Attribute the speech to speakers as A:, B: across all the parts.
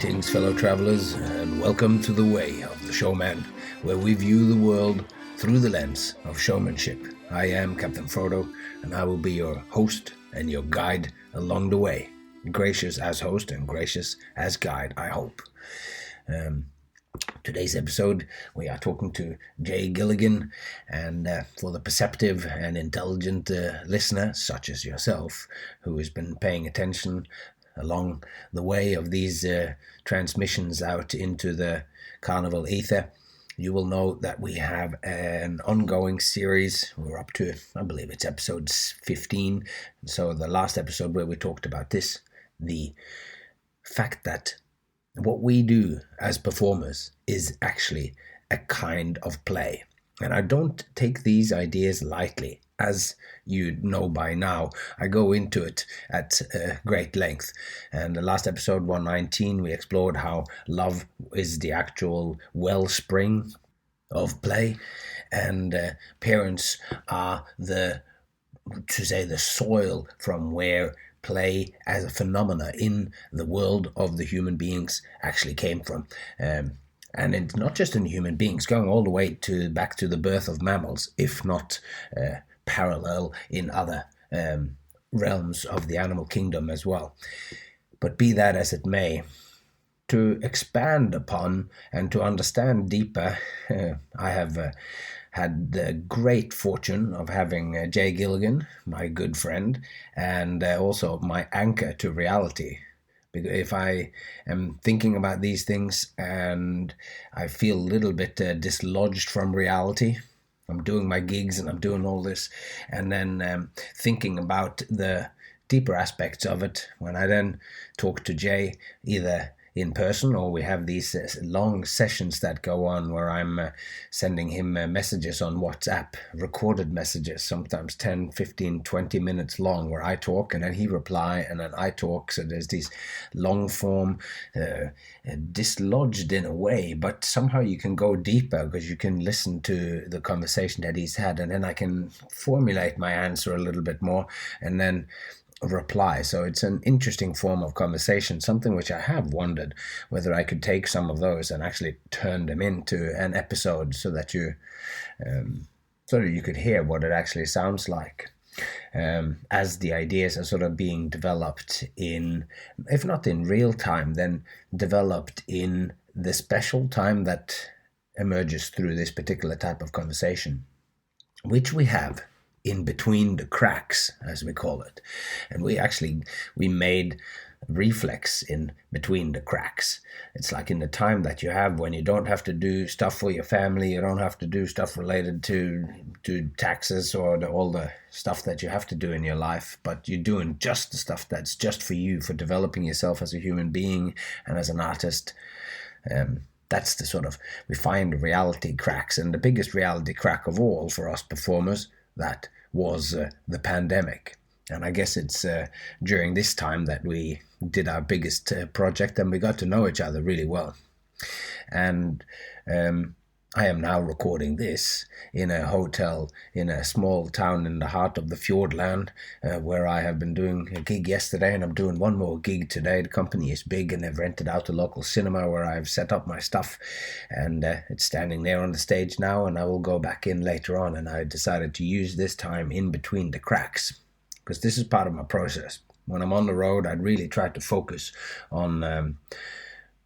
A: Greetings, fellow travelers, and welcome to The Way of the Showman, where we view the world through the lens of showmanship. I am Captain Frodo, and I will be your host and your guide along the way. Gracious as host and gracious as guide, I hope. Today's episode, we are talking to Jay Gilligan, and for the perceptive and intelligent listener, such as yourself, who has been paying attention along the way of these transmissions out into the carnival ether, you will know that we have an ongoing series. We're up to, I believe it's episode 15. So the last episode where we talked about this, the fact that what we do as performers is actually a kind of play. And I don't take these ideas lightly. As you know by now, I go into it at great length. And the last episode, 119, we explored how love is the actual wellspring of play. And parents are the soil from where play as a phenomena in the world of the human beings actually came from. And it's not just in human beings, going all the way back to the birth of mammals, if not parallel in other realms of the animal kingdom as well. But be that as it may, to expand upon and to understand deeper, I have had the great fortune of having Jay Gilligan, my good friend, and also my anchor to reality. Because if I am thinking about these things and I feel a little bit dislodged from reality, I'm doing my gigs and I'm doing all this, and then thinking about the deeper aspects of it, when I then talk to Jay, either in person or we have these long sessions that go on where I'm sending him messages on WhatsApp, recorded messages, sometimes 10, 15, 20 minutes long, where I talk and then he reply and then I talk. So there's these long form, dislodged in a way, but somehow you can go deeper because you can listen to the conversation that he's had, and then I can formulate my answer a little bit more and then reply. So it's an interesting form of conversation, something which I have wondered whether I could take some of those and actually turn them into an episode so that you could hear what it actually sounds like as the ideas are sort of being developed in, if not in real time, then developed in the special time that emerges through this particular type of conversation, which we have in between the cracks, as we call it. And we made reflex in between the cracks. It's like in the time that you have when you don't have to do stuff for your family, you don't have to do stuff related to taxes or all the stuff that you have to do in your life, but you're doing just the stuff that's just for you, for developing yourself as a human being and as an artist. That's the sort of, we find reality cracks. And the biggest reality crack of all for us performers, that was the pandemic. And I guess it's during this time that we did our biggest project, and we got to know each other really well. And I am now recording this in a hotel in a small town in the heart of the Fjordland, where I have been doing a gig yesterday, and I'm doing one more gig today. The company is big, and they've rented out a local cinema where I've set up my stuff, and it's standing there on the stage now, and I will go back in later on. And I decided to use this time in between the cracks, because this is part of my process. When I'm on the road, I'd really try to focus on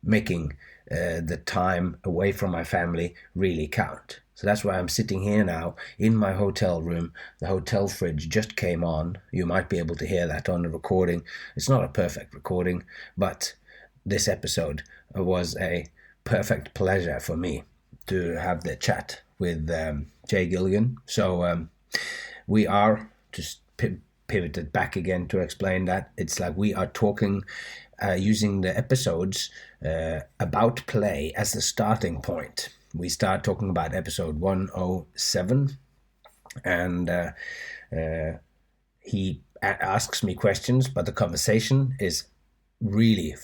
A: making the time away from my family really count. So that's why I'm sitting here now in my hotel room. The hotel fridge just came on. You might be able to hear that on the recording. It's not a perfect recording, but this episode was a perfect pleasure for me to have the chat with Jay Gilligan. So we are just pivoted back again to explain that. It's like we are talking using the episodes about play as the starting point. We start talking about episode 107, and he asks me questions, but the conversation is really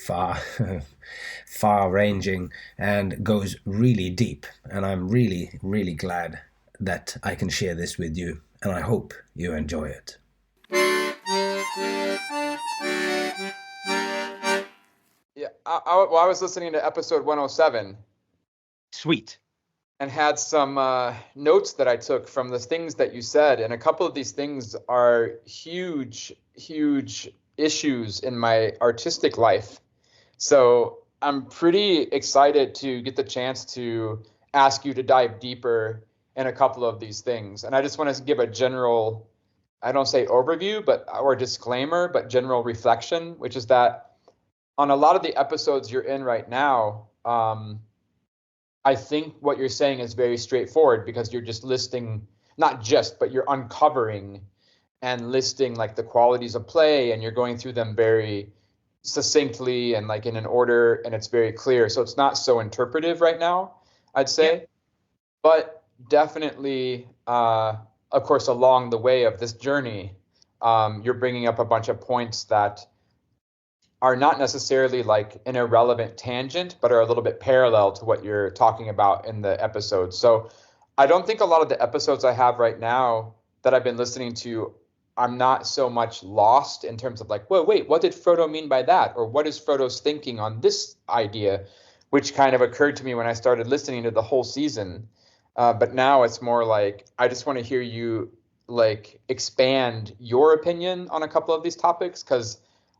A: far-ranging and goes really deep. And I'm really, really glad that I can share this with you, and I hope you enjoy it.
B: I was listening to episode 107.
C: Sweet.
B: And had some notes that I took from the things that you said. And a couple of these things are huge, huge issues in my artistic life. So I'm pretty excited to get the chance to ask you to dive deeper in a couple of these things. And I just want to give a general, I don't say overview, or disclaimer, but general reflection, which is that on a lot of the episodes you're in right now, I think what you're saying is very straightforward because you're just listing, not just, but you're uncovering and listing like the qualities of play, and you're going through them very succinctly and like in an order, and it's very clear. So it's not so interpretive right now, I'd say. Yeah. But definitely, of course, along the way of this journey, you're bringing up a bunch of points that are not necessarily like an irrelevant tangent, but are a little bit parallel to what you're talking about in the episode. So I don't think a lot of the episodes I have right now that I've been listening to, I'm not so much lost in terms of like, well, wait, what did Frodo mean by that? Or what is Frodo's thinking on this idea, which kind of occurred to me when I started listening to the whole season. But now it's more like, I just want to hear you like expand your opinion on a couple of these topics, because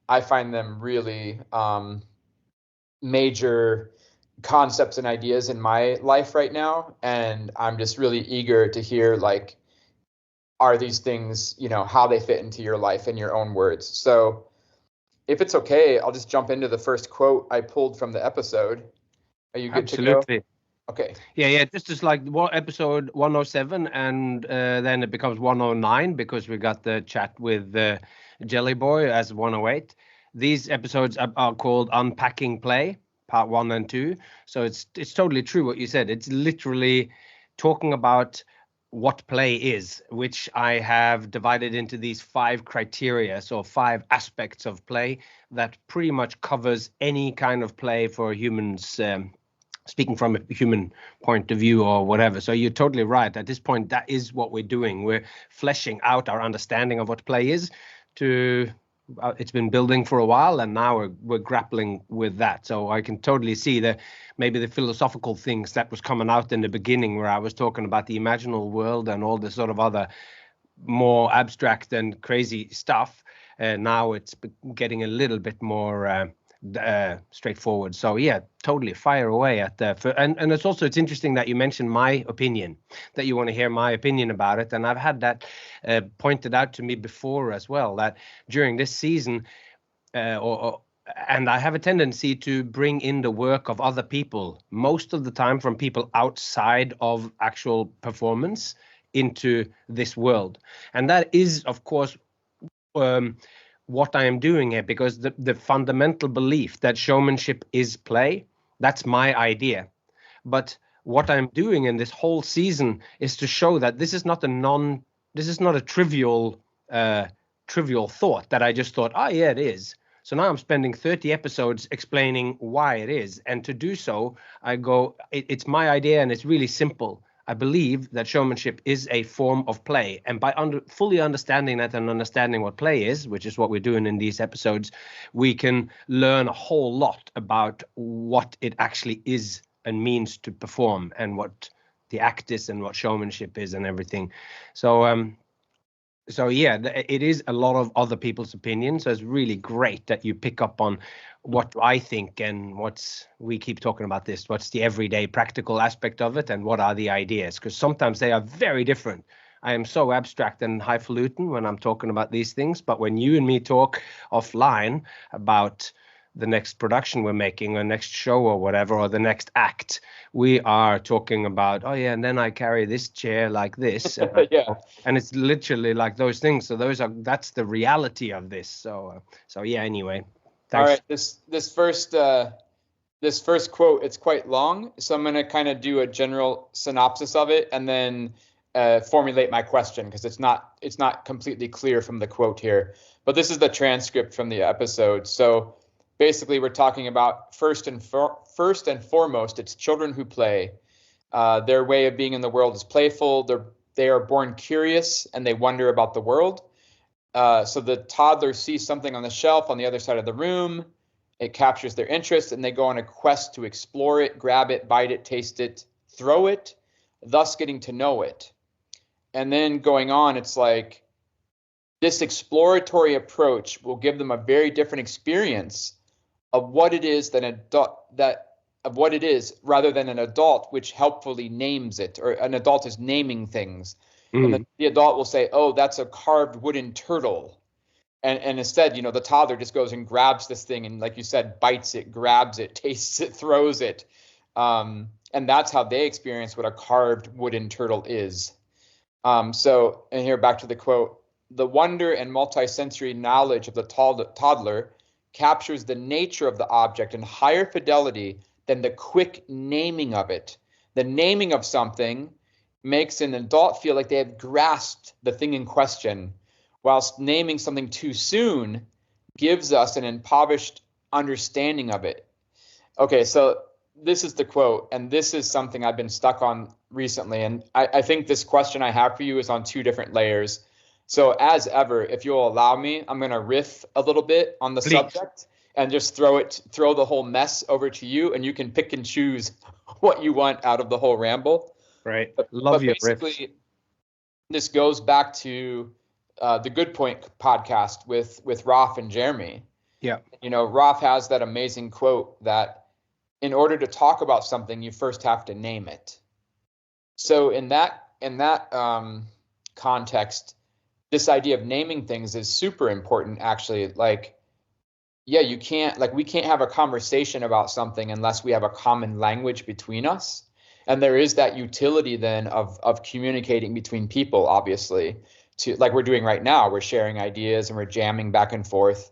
B: I find them really major concepts and ideas in my life right now. And I'm just really eager to hear, like, are these things, how they fit into your life in your own words. So if it's okay, I'll just jump into the first quote I pulled from the episode. Are you good
C: Absolutely.
B: to go? Okay.
C: Yeah. Just like episode 107, and then it becomes 109 because we got the chat with Jelly Boy as 108. These episodes are called Unpacking Play, part 1 and 2. So it's totally true what you said. It's literally talking about what play is, which I have divided into these 5 criteria, so 5 aspects of play that pretty much covers any kind of play for humans, speaking from a human point of view or whatever. So you're totally right. At this point, that is what we're doing. We're fleshing out our understanding of what play is. It's been building for a while, and now we're grappling with that. So I can totally see maybe the philosophical things that was coming out in the beginning, where I was talking about the imaginal world and all this sort of other more abstract and crazy stuff. Now it's getting a little bit more straightforward. So yeah, totally fire away at and it's interesting that you mentioned my opinion, that you want to hear my opinion about it. And I've had that pointed out to me before as well, that during this season and I have a tendency to bring in the work of other people, most of the time from people outside of actual performance, into this world. And that is, of course, what I am doing here, because the fundamental belief that showmanship is play, that's my idea. But what I'm doing in this whole season is to show that this is not a trivial thought that I just thought, oh yeah, it is. So now I'm spending 30 episodes explaining why it is. And to do so, I go, it's my idea, and it's really simple. I believe that showmanship is a form of play. And by fully understanding that and understanding what play is, which is what we're doing in these episodes, we can learn a whole lot about what it actually is and means to perform, and what the act is, and what showmanship is, and everything. So yeah, it is a lot of other people's opinions. So it's really great that you pick up on what I think, and we keep talking about this, what's the everyday practical aspect of it, and what are the ideas, because sometimes they are very different. I am so abstract and highfalutin when I'm talking about these things, but when you and me talk offline about the next production we're making, or next show or whatever, or the next act, we are talking about, oh yeah, and then I carry this chair like this, and,
B: yeah,
C: and it's literally like those things. So that's the reality of this. So yeah. Anyway, thanks.
B: All right, this first quote, it's quite long, so I'm going to kind of do a general synopsis of it, and then formulate my question, because it's not completely clear from the quote here. But this is the transcript from the episode. So basically, we're talking about first and foremost, it's children who play. Their way of being in the world is playful. They are born curious, and they wonder about the world. So the toddler sees something on the shelf on the other side of the room. It captures their interest, and they go on a quest to explore it, grab it, bite it, taste it, throw it, thus getting to know it. And then going on, it's like this exploratory approach will give them a very different experience of what it is rather than an adult which helpfully names it, or an adult is naming things. And the adult will say, oh, that's a carved wooden turtle. And instead, the toddler just goes and grabs this thing and, like you said, bites it, grabs it, tastes it, throws it. And that's how they experience what a carved wooden turtle is. And here, back to the quote, the wonder and multisensory knowledge of the toddler captures the nature of the object in higher fidelity than the quick naming of it. The naming of something makes an adult feel like they have grasped the thing in question, whilst naming something too soon gives us an impoverished understanding of it. Okay, so this is the quote, and this is something I've been stuck on recently. And I think this question I have for you is on two different layers. So as ever, if you'll allow me, I'm going to riff a little bit on the subject and just throw the whole mess over to you, and you can pick and choose what you want out of the whole ramble.
C: Right.
B: Love your riffs. This goes back to the Good Point podcast with Rolf and Jeremy.
C: Yeah.
B: Rolf has that amazing quote that in order to talk about something, you first have to name it. So in that context, this idea of naming things is super important, actually. We can't have a conversation about something unless we have a common language between us. And there is that utility then of communicating between people, obviously, to like we're doing right now. We're sharing ideas and we're jamming back and forth.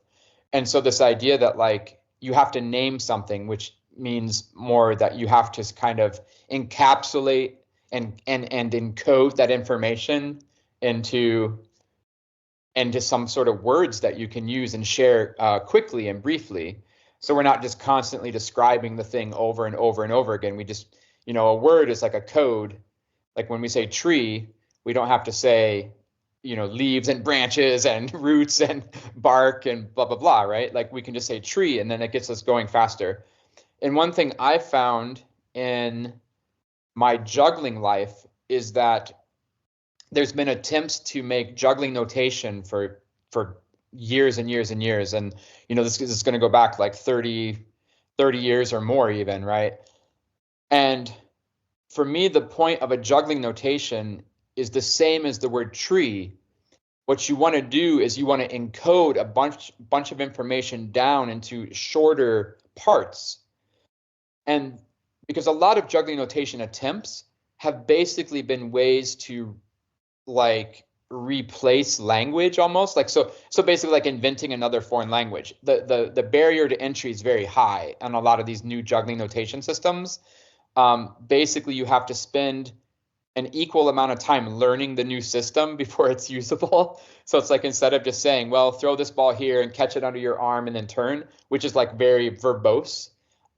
B: And so this idea that you have to name something, which means more that you have to kind of encapsulate and encode that information into some sort of words that you can use and share quickly and briefly. So we're not just constantly describing the thing over and over and over again. We just, a word is like a code. Like when we say tree, we don't have to say, leaves and branches and roots and bark and blah, blah, blah, right? Like we can just say tree, and then it gets us going faster. And one thing I found in my juggling life is that there's been attempts to make juggling notation for years and years and years. And, this is going to go back like 30 years or more even, right? And for me, the point of a juggling notation is the same as the word tree. What you want to do is you want to encode a bunch of information down into shorter parts. And because a lot of juggling notation attempts have basically been ways to replace language almost, so basically like inventing another foreign language. The barrier to entry is very high on a lot of these new juggling notation systems. Basically you have to spend an equal amount of time learning the new system before it's usable. So it's like, instead of just saying, well, throw this ball here and catch it under your arm and then turn, which is like very verbose.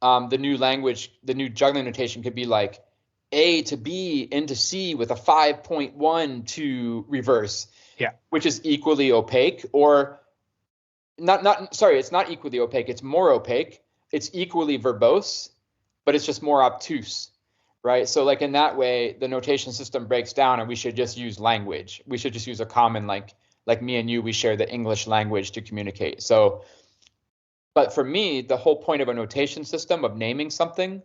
B: The new juggling notation could be like A to B into C with a 5.1 to reverse.
C: Yeah.
B: Which is equally opaque, or it's not equally opaque. It's more opaque. It's equally verbose, but it's just more obtuse, right? So like in that way, the notation system breaks down, and we should just use language. We should just use a common, like me and you, we share the English language to communicate. So, but for me, the whole point of a notation system, of naming something,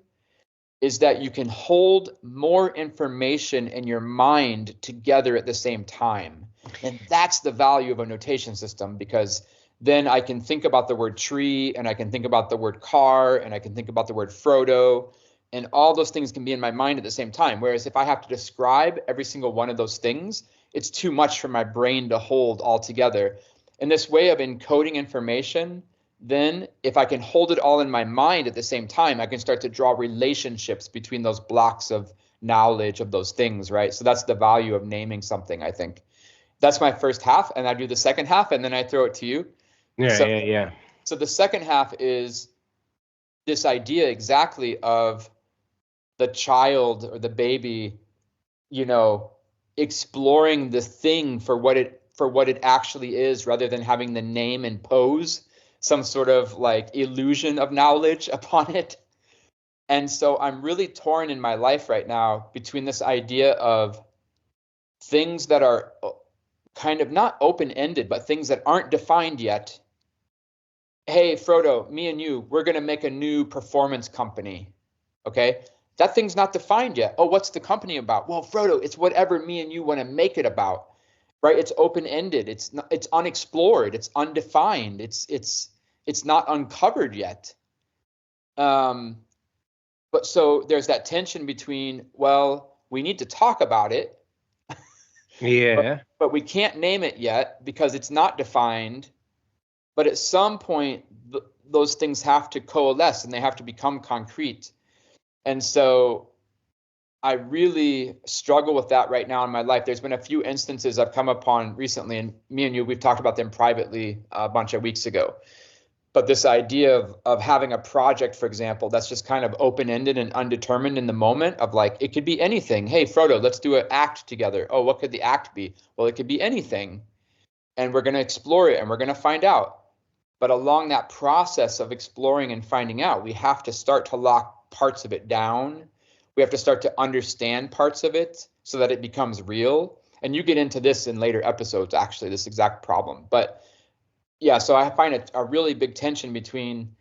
B: is that you can hold more information in your mind together at the same time. And that's the value of a notation system, because then I can think about the word tree, and I can think about the word car, and I can think about the word Frodo, and all those things can be in my mind at the same time. Whereas if I have to describe every single one of those things, it's too much for my brain to hold all together. And this way of encoding information, then if I can hold it all in my mind at the same time, I can start to draw relationships between those blocks of knowledge of those things, right? So that's the value of naming something, I think. That's my first half, and I do the second half, and then I throw it to you.
C: Yeah.
B: So the second half is this idea exactly of the child or the baby, exploring the thing for what it actually is, rather than having the name and pose some sort of like illusion of knowledge upon it. And so I'm really torn in my life right now between this idea of things that are kind of not open-ended, but things that aren't defined yet. Hey, Frodo, me and you, we're going to make a new performance company. Okay. That thing's not defined yet. Oh, what's the company about? Well, Frodo, it's whatever me and you want to make it about, right? It's open-ended. It's not, it's unexplored. It's undefined. It's not uncovered yet. But so there's that tension between, well, we need to talk about it.
C: Yeah.
B: But we can't name it yet because it's not defined. But at some point, those things have to coalesce and they have to become concrete. And so I really struggle with that right now in my life. There's been a few instances I've come upon recently, and me and you, we've talked about them privately a bunch of weeks ago. But this idea of having a project, for example, that's just kind of open-ended and undetermined in the moment of like, it could be anything. Hey, Frodo, let's do an act together. Oh, what could the act be? Well, it could be anything. And we're going to explore it and we're going to find out. But along that process of exploring and finding out, we have to start to lock parts of it down. We have to start to understand parts of it so that it becomes real. And you get into this in later episodes, actually, this exact problem. But yeah, so I find a really big tension between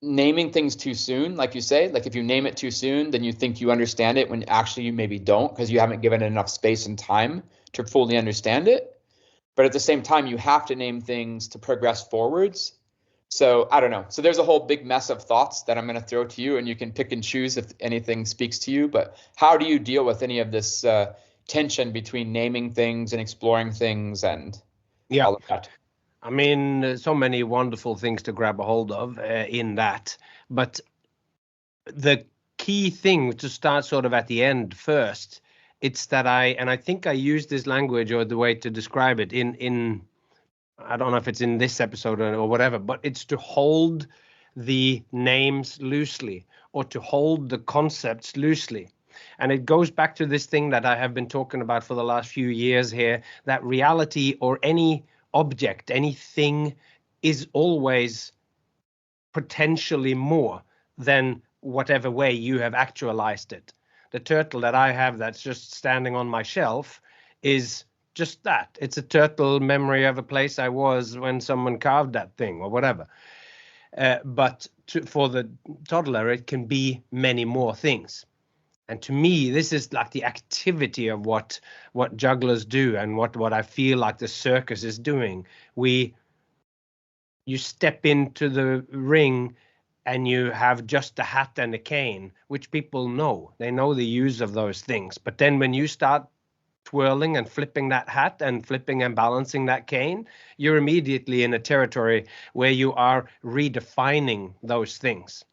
B: naming things too soon, like you say. Like if you name it too soon, then you think you understand it when actually you maybe don't because you haven't given it enough space and time to fully understand it. But at the same time, you have to name things to progress forwards. So I don't know. So there's a whole big mess of thoughts that I'm going to throw to you, and you can pick and choose if anything speaks to you. But how do you deal with any of this tension between naming things and exploring things and all of that?
C: I mean, so many wonderful things to grab a hold of in that. But the key thing to start sort of at the end first, it's that I think I used this language or the way to describe it in I don't know if it's in this episode or whatever, but it's to hold the names loosely or to hold the concepts loosely. And it goes back to this thing that I have been talking about for the last few years here, that reality or any object, anything is always potentially more than whatever way you have actualized it. The turtle that I have that's just standing on my shelf is just that. It's a turtle memory of a place I was when someone carved that thing or whatever. But for the toddler, it can be many more things. And to me, this is like the activity of what jugglers do and what I feel like the circus is doing. You step into the ring and you have just a hat and a cane, which people know. They know the use of those things. But then when you start twirling and flipping that hat and flipping and balancing that cane, you're immediately in a territory where you are redefining those things,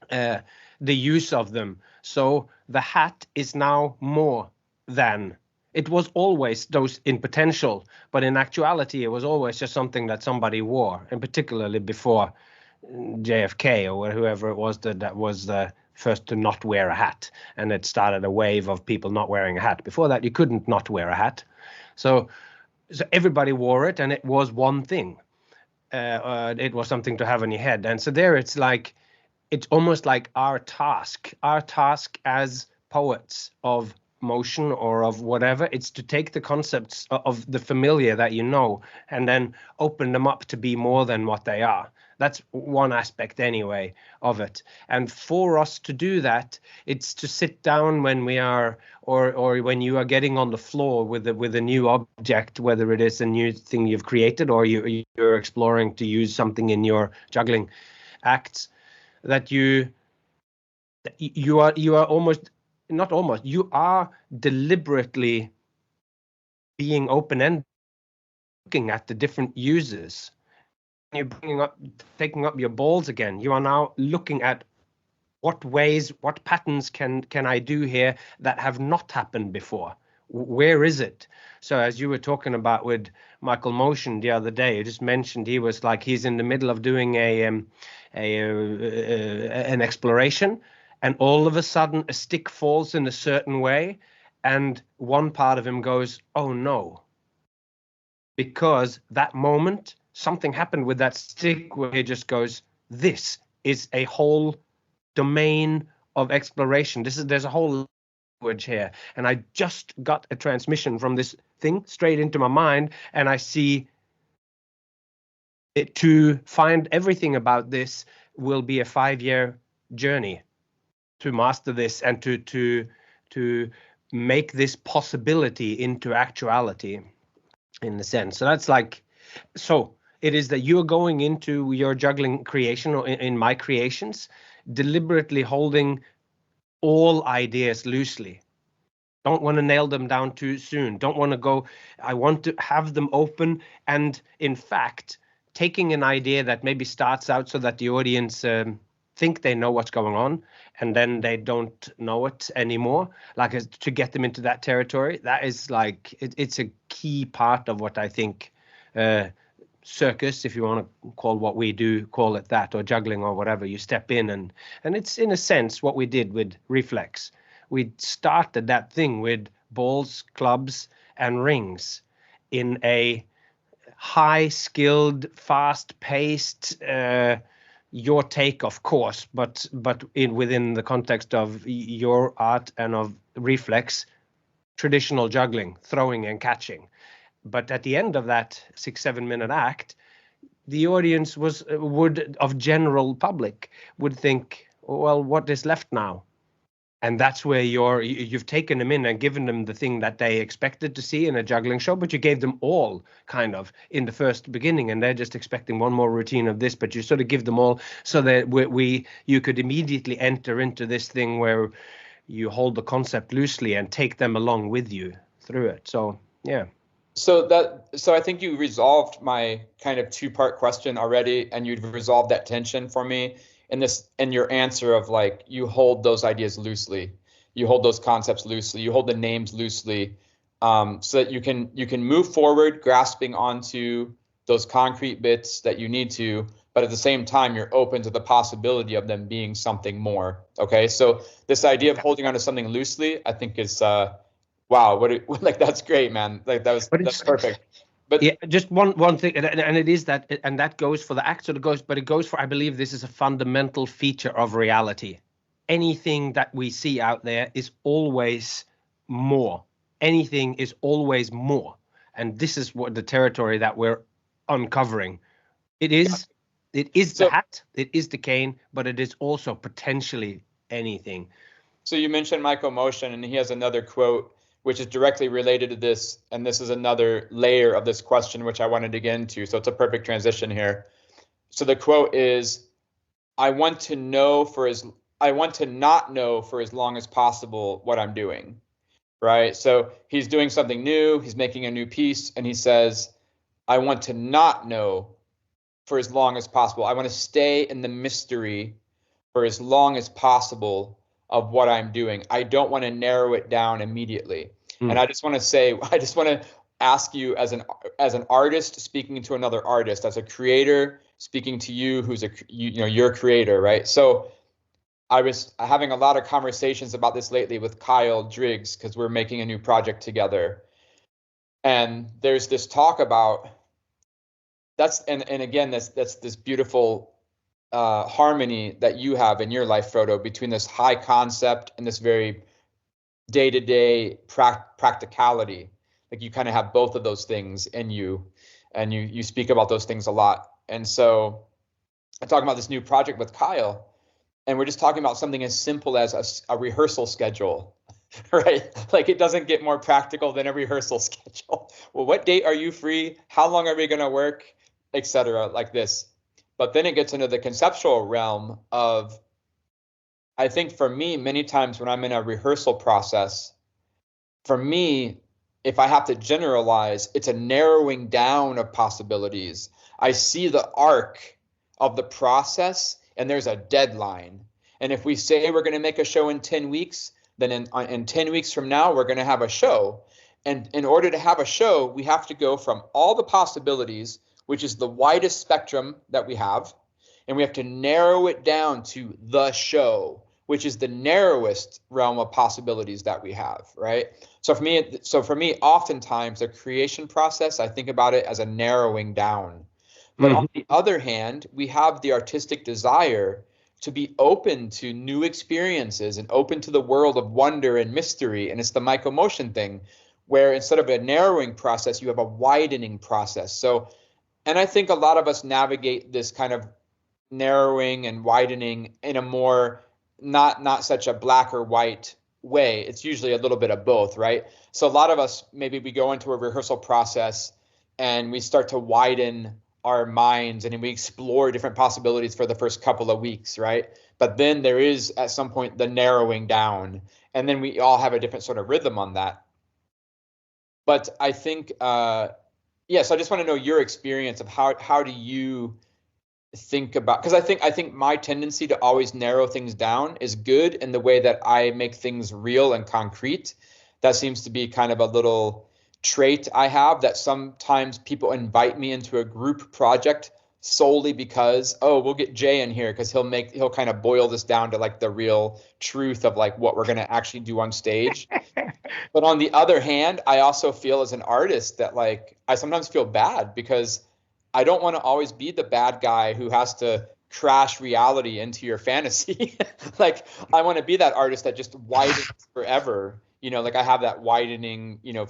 C: the use of them. So the hat is now more than it was always those in potential, but in actuality, it was always just something that somebody wore, and particularly before JFK or whoever it was that was the first to not wear a hat, and it started a wave of people not wearing a hat. Before that, you couldn't not wear a hat, so everybody wore it, and it was one thing. It was something to have on your head, and so there it's like it's almost like our task as poets of motion or of whatever, it's to take the concepts of the familiar that you know and then open them up to be more than what they are. That's one aspect anyway of it. And for us to do that, it's to sit down when we are or when you are getting on the floor with a new object, whether it is a new thing you've created or you're exploring to use something in your juggling acts, that you are almost not almost, you are deliberately being open-ended, looking at the different uses. You're taking up your balls again. You are now looking at what ways, what patterns can I do here that have not happened before? Where is it? So as you were talking about with Michael Motion the other day, you just mentioned he was like he's in the middle of doing an exploration, and all of a sudden a stick falls in a certain way, and one part of him goes, "Oh no," because that moment something happened with that stick where he just goes, this is a whole domain of exploration. There's a whole language here. And I just got a transmission from this thing straight into my mind, and I see it. To find everything about this will be a 5-year journey to master this and to make this possibility into actuality, in a sense. So that's like, so it is that you're going into your juggling creation, or in my creations, deliberately holding all ideas loosely. Don't want to nail them down too soon. Don't want to go, I want to have them open. And in fact, taking an idea that maybe starts out so that the audience think they know what's going on, and then they don't know it anymore, like to get them into that territory. That is like, it's a key part of what I think circus, if you want to call what we do, call it that, or juggling or whatever. You step in, and it's in a sense what we did with Reflex. We started that thing with balls, clubs, and rings in a high-skilled, fast-paced, your take, of course, but within the context of your art and of Reflex, traditional juggling, throwing and catching. But at the end of that 6-7 minute act, the audience of general public would think, well, what is left now? And that's where you've taken them in and given them the thing that they expected to see in a juggling show, but you gave them all kind of in the first beginning, and they're just expecting one more routine of this, but you sort of give them all so that you could immediately enter into this thing where you hold the concept loosely and take them along with you through it. So, yeah.
B: So I think you resolved my kind of 2-part question already, and you've resolved that tension for me in your answer of like, you hold those ideas loosely, you hold those concepts loosely, you hold the names loosely, so that you can move forward, grasping onto those concrete bits that you need to, but at the same time, you're open to the possibility of them being something more. Okay, so this idea of holding onto something loosely, I think is wow, like that's great, man. Like that's perfect. But
C: yeah, just one thing, and it is that, and that goes for the act, so it goes for, I believe this is a fundamental feature of reality. Anything that we see out there is always more. Anything is always more, and this is what the territory that we're uncovering. It is the hat, it is the cane, but it is also potentially anything.
B: So you mentioned Michael Motion, and he has another quote which is directly related to this, and this is another layer of this question which I wanted to get into, so it's a perfect transition here. So the quote is, I want to not know for as long as possible what I'm doing, right? So he's doing something new, he's making a new piece, and he says, I want to not know for as long as possible. I want to stay in the mystery for as long as possible of what I'm doing. I don't want to narrow it down immediately. And I just want to ask you, as an artist speaking to another artist, as a creator speaking to you, who's you're a creator, right? So I was having a lot of conversations about this lately with Kyle Driggs, because we're making a new project together. And there's this talk about and again, that's this beautiful harmony that you have in your life, Frodo, between this high concept and this very day-to-day practicality. Like you kind of have both of those things in you, and you speak about those things a lot. And so I'm talking about this new project with Kyle, and we're just talking about something as simple as a rehearsal schedule, right? Like it doesn't get more practical than a rehearsal schedule. Well, what date are you free? How long are we going to work? Etc. Like this. But then it gets into the conceptual realm of, I think for me, many times when I'm in a rehearsal process, for me, if I have to generalize, it's a narrowing down of possibilities. I see the arc of the process, and there's a deadline. And if we say we're going to make a show in 10 weeks, then in 10 weeks from now, we're going to have a show. And in order to have a show, we have to go from all the possibilities, which is the widest spectrum that we have, and we have to narrow it down to the show, which is the narrowest realm of possibilities that we have, right? So for me, oftentimes the creation process, I think about it as a narrowing down. But on the other hand, we have the artistic desire to be open to new experiences and open to the world of wonder and mystery. And it's the mycomotion thing, where instead of a narrowing process, you have a widening process. So, and I think a lot of us navigate this kind of narrowing and widening in a more not such a black or white way. It's usually a little bit of both, right? So a lot of us, maybe we go into a rehearsal process and we start to widen our minds and we explore different possibilities for the first couple of weeks, right? But then there is at some point the narrowing down, and then we all have a different sort of rhythm on that. But I think, yeah, so I just want to know your experience of how do you think about, because I think my tendency to always narrow things down is good in the way that I make things real and concrete. That seems to be kind of a little trait I have, that sometimes people invite me into a group project solely because, oh, we'll get Jay in here because he'll kind of boil this down to like the real truth of like what we're going to actually do on stage. But on the other hand, I also feel as an artist that like I sometimes feel bad because I don't want to always be the bad guy who has to crash reality into your fantasy. Like I want to be that artist that just widens forever. You know, like I have that widening, you know,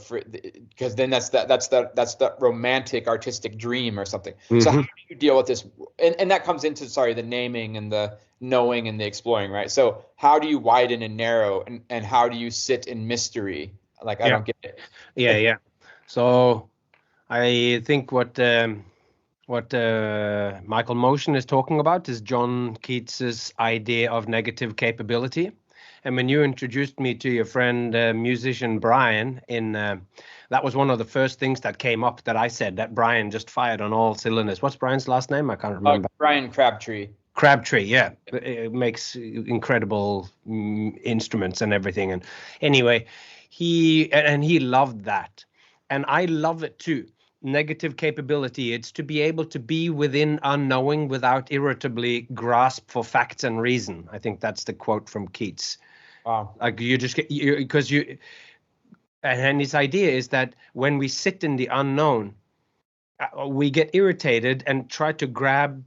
B: because then that's that romantic artistic dream or something. So how do you deal with this? And that comes into, the naming and the knowing and the exploring, right? So how do you widen and narrow, and how do you sit in mystery? Like I don't get it.
C: Yeah. So I think what Michael Motion is talking about is John Keats's idea of negative capability. And when you introduced me to your friend, musician Brian, that was one of the first things that came up that I said, that Brian just fired on all cylinders. What's Brian's last name? I can't remember.
B: Brian Crabtree.
C: Crabtree, yeah. It makes incredible instruments and everything. And anyway, he loved that. And I love it too. Negative capability, it's to be able to be within unknowing without irritably grasp for facts and reason. I think that's the quote from Keats.
B: Wow.
C: Like you just get, because you, and his idea is that when we sit in the unknown, we get irritated and try to grab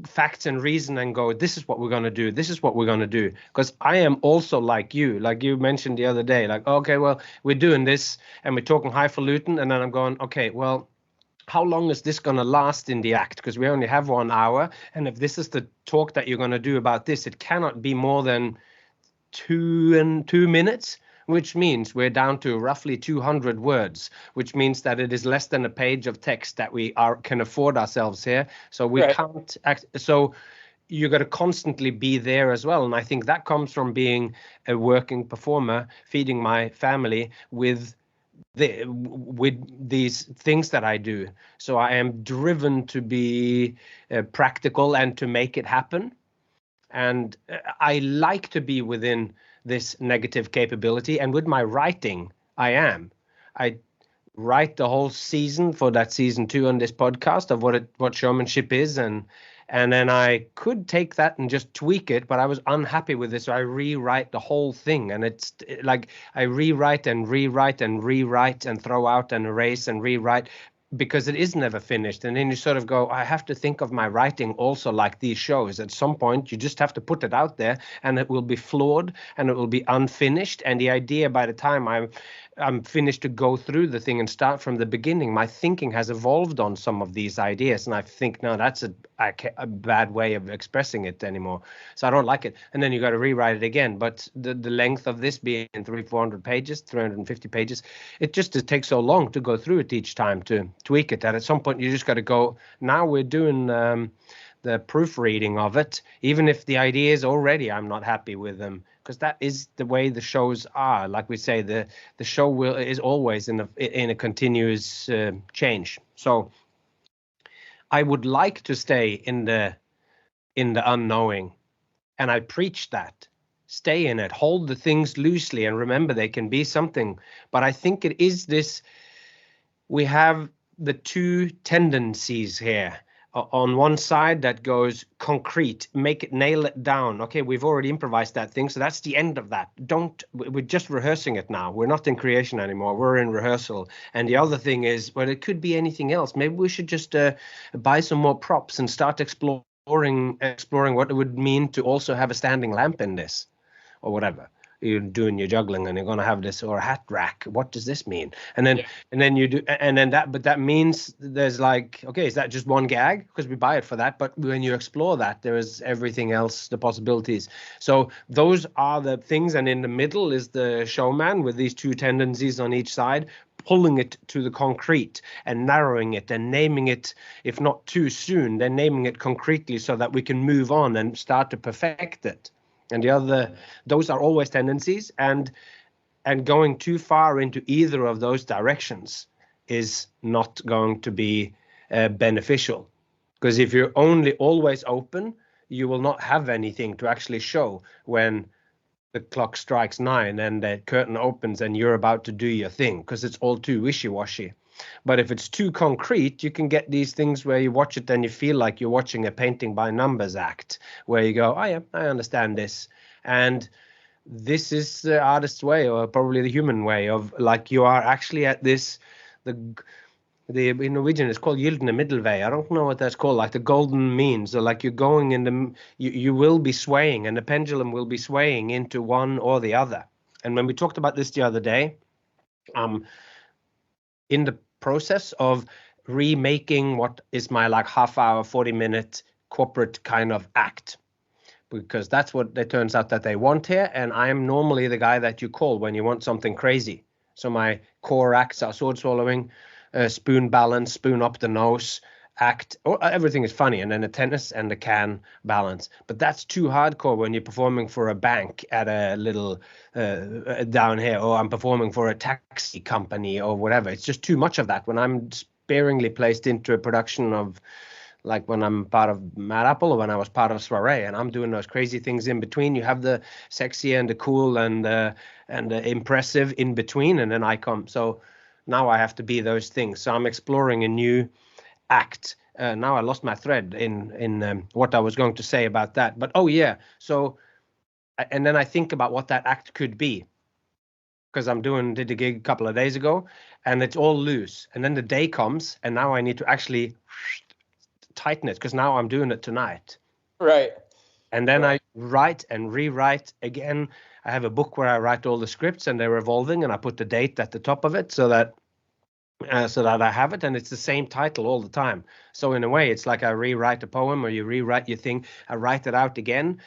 C: facts and reason and go, this is what we're going to do. This is what we're going to do. Because I am also like you mentioned the other day, like, okay, well, we're doing this and we're talking highfalutin. And then I'm going, okay, well, how long is this going to last in the act? Because we only have 1 hour. And if this is the talk that you're going to do about this, it cannot be more than 2 minutes, which means we're down to roughly 200 words, which means that it is less than a page of text that we can afford ourselves here. So we can't act. So you got to constantly be there as well. And I think that comes from being a working performer, feeding my family with these things that I do. So I am driven to be practical and to make it happen. And I like to be within this negative capability. And with my writing, I write the whole season for that season 2 on this podcast of what showmanship is. And then I could take that and just tweak it, but I was unhappy with this. So I rewrite the whole thing. And it's like I rewrite and throw out and erase and rewrite, because it is never finished. And then you sort of go, I have to think of my writing also like these shows. At some point, you just have to put it out there, and it will be flawed and it will be unfinished. And the idea, by the time I'm finished to go through the thing and start from the beginning, my thinking has evolved on some of these ideas. And I think, no, that's a bad way of expressing it anymore. So I don't like it. And then you got to rewrite it again. But the length of this being 300-400 pages, 350 pages, it takes so long to go through it each time to tweak it that at some point you just got to go, now we're doing the proofreading of it, even if the ideas already I'm not happy with them, because that is the way the shows are. Like we say, the show is always in a continuous change. So I would like to stay in the unknowing, and I preach that. Stay in it, hold the things loosely, and remember they can be something. But I think it is this, we have the two tendencies here on one side that goes concrete, nail it down. Okay, we've already improvised that thing, so that's the end of that. We're just rehearsing it now. We're not in creation anymore. We're in rehearsal. And the other thing is, well, it could be anything else. Maybe we should just buy some more props and start exploring what it would mean to also have a standing lamp in this, or whatever. You're doing your juggling and you're going to have this, or a hat rack. What does this mean? And then you do, and then that, but that means there's like, okay, is that just one gag? Because we buy it for that. But when you explore that, there is everything else, the possibilities. So those are the things. And in the middle is the showman with these two tendencies on each side, pulling it to the concrete and narrowing it and naming it, if not too soon, then naming it concretely so that we can move on and start to perfect it. And those are always tendencies, and going too far into either of those directions is not going to be beneficial. Because if you're only always open, you will not have anything to actually show when the clock strikes 9 and the curtain opens and you're about to do your thing, because it's all too wishy-washy. But if it's too concrete, you can get these things where you watch it and you feel like you're watching a painting by numbers act, where you go, oh yeah, I understand this. And this is the artist's way, or probably the human way, of like you are actually at this, in Norwegian it's called gylne middelvei. I don't know what that's called, like the golden mean. So like you're going in you will be swaying, and the pendulum will be swaying into one or the other. And when we talked about this the other day, in the process of remaking what is my like half-hour, 40-minute corporate kind of act, because that's what it turns out that they want here. And I'm normally the guy that you call when you want something crazy. So my core acts are sword swallowing, spoon balance, spoon up the nose act, or everything is funny, and then the tennis and the can balance. But that's too hardcore when you're performing for a bank at a little down here, or I'm performing for a taxi company or whatever. It's just too much of that. When I'm sparingly placed into a production of, like when I'm part of Mad Apple, or when I was part of Soiree, and I'm doing those crazy things in between, you have the sexy and the cool and the impressive in between, and then I come. So now I have to be those things. So I'm exploring a new act. Now I lost my thread in what I was going to say about that. But oh yeah, so and then I think about what that act could be, because did a gig a couple of days ago, and it's all loose. And then the day comes, and now I need to actually tighten it, because now I'm doing it tonight.
B: Right.
C: And then I write and rewrite again. I have a book where I write all the scripts, and they're evolving, and I put the date at the top of it so that I have it, and it's the same title all the time. So in a way, it's like I rewrite a poem, or you rewrite your thing. I write it out again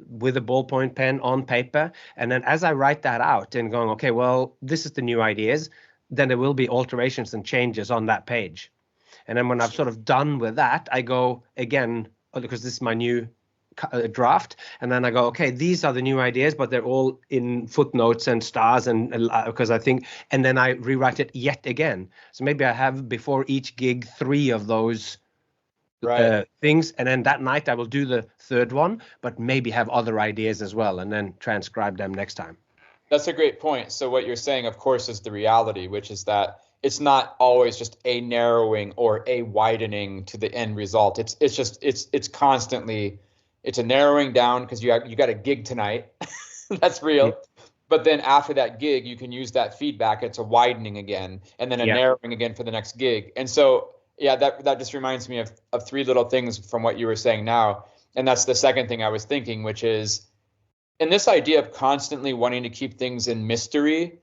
C: with a ballpoint pen on paper, and then as I write that out and going, okay, well, this is the new ideas, then there will be alterations and changes on that page. And then when I've sort of done with that, I go again, because this is my new draft, and then I go, okay, these are the new ideas, but they're all in footnotes and stars, and because I think, and then I rewrite it yet again. So maybe I have before each gig 3 of those things, and then that night I will do the third one, but maybe have other ideas as well, and then transcribe them next time.
B: That's a great point. So what you're saying, of course, is the reality, which is that it's not always just a narrowing or a widening to the end result. It's constantly, it's a narrowing down because you got a gig tonight. That's real. Yeah. But then after that gig, you can use that feedback. It's a widening again, and then a narrowing again for the next gig. And so, yeah, that just reminds me of 3 little things from what you were saying now. And that's the second thing I was thinking, which is, in this idea of constantly wanting to keep things in mystery,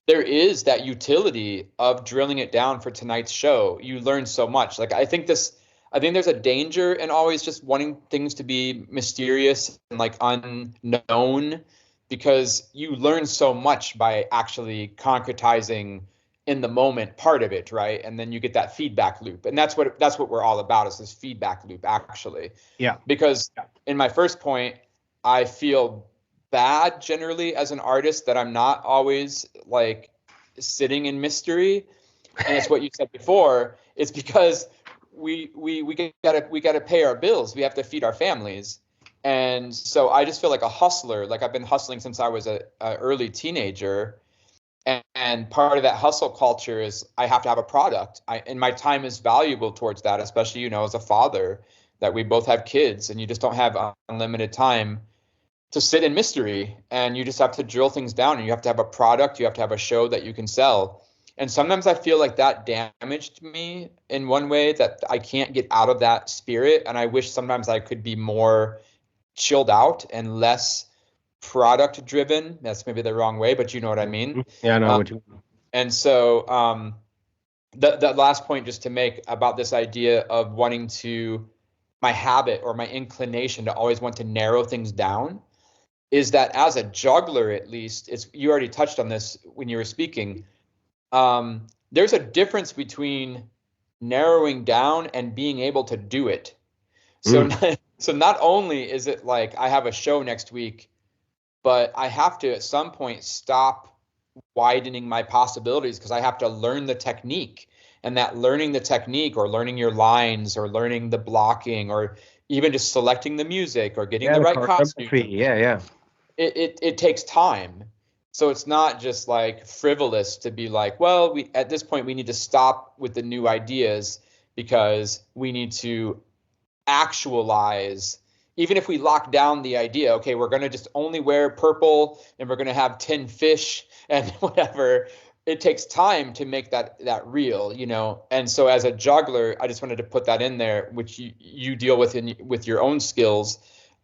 B: there is that utility of drilling it down for tonight's show. You learn so much. Like, I think there's a danger in always just wanting things to be mysterious and like unknown, because you learn so much by actually concretizing in the moment part of it, right? And then you get that feedback loop. And that's what we're all about, is this feedback loop, actually.
C: Yeah.
B: Because in my first point, I feel bad generally as an artist that I'm not always like sitting in mystery. And it's what you said before. It's because we gotta pay our bills. We have to feed our families. And so I just feel like a hustler. Like, I've been hustling since I was a early teenager. And part of that hustle culture is I have to have a product. And my time is valuable towards that, especially, as a father, that we both have kids, and you just don't have unlimited time to sit in mystery, and you just have to drill things down, and you have to have a product, you have to have a show that you can sell. And sometimes I feel like that damaged me in one way, that I can't get out of that spirit. And I wish sometimes I could be more chilled out and less product driven. That's maybe the wrong way, but you know what I mean.
C: Yeah, I know what you mean.
B: And so that last point just to make about this idea of wanting to, my habit or my inclination to always want to narrow things down, is that as a juggler, at least, you already touched on this when you were speaking. There's a difference between narrowing down and being able to do it. So, so not only is it like I have a show next week, but I have to at some point stop widening my possibilities, because I have to learn the technique. And that learning the technique, or learning your lines, or learning the blocking, or even just selecting the music, or getting the right costume.
C: Yeah.
B: It takes time. So it's not just like frivolous to be like, well, at this point we need to stop with the new ideas because we need to actualize. Even if we lock down the idea, okay, we're going to just only wear purple and we're going to have 10 fish and whatever, it takes time to make that real, And so as a juggler, I just wanted to put that in there, which you deal with with your own skills,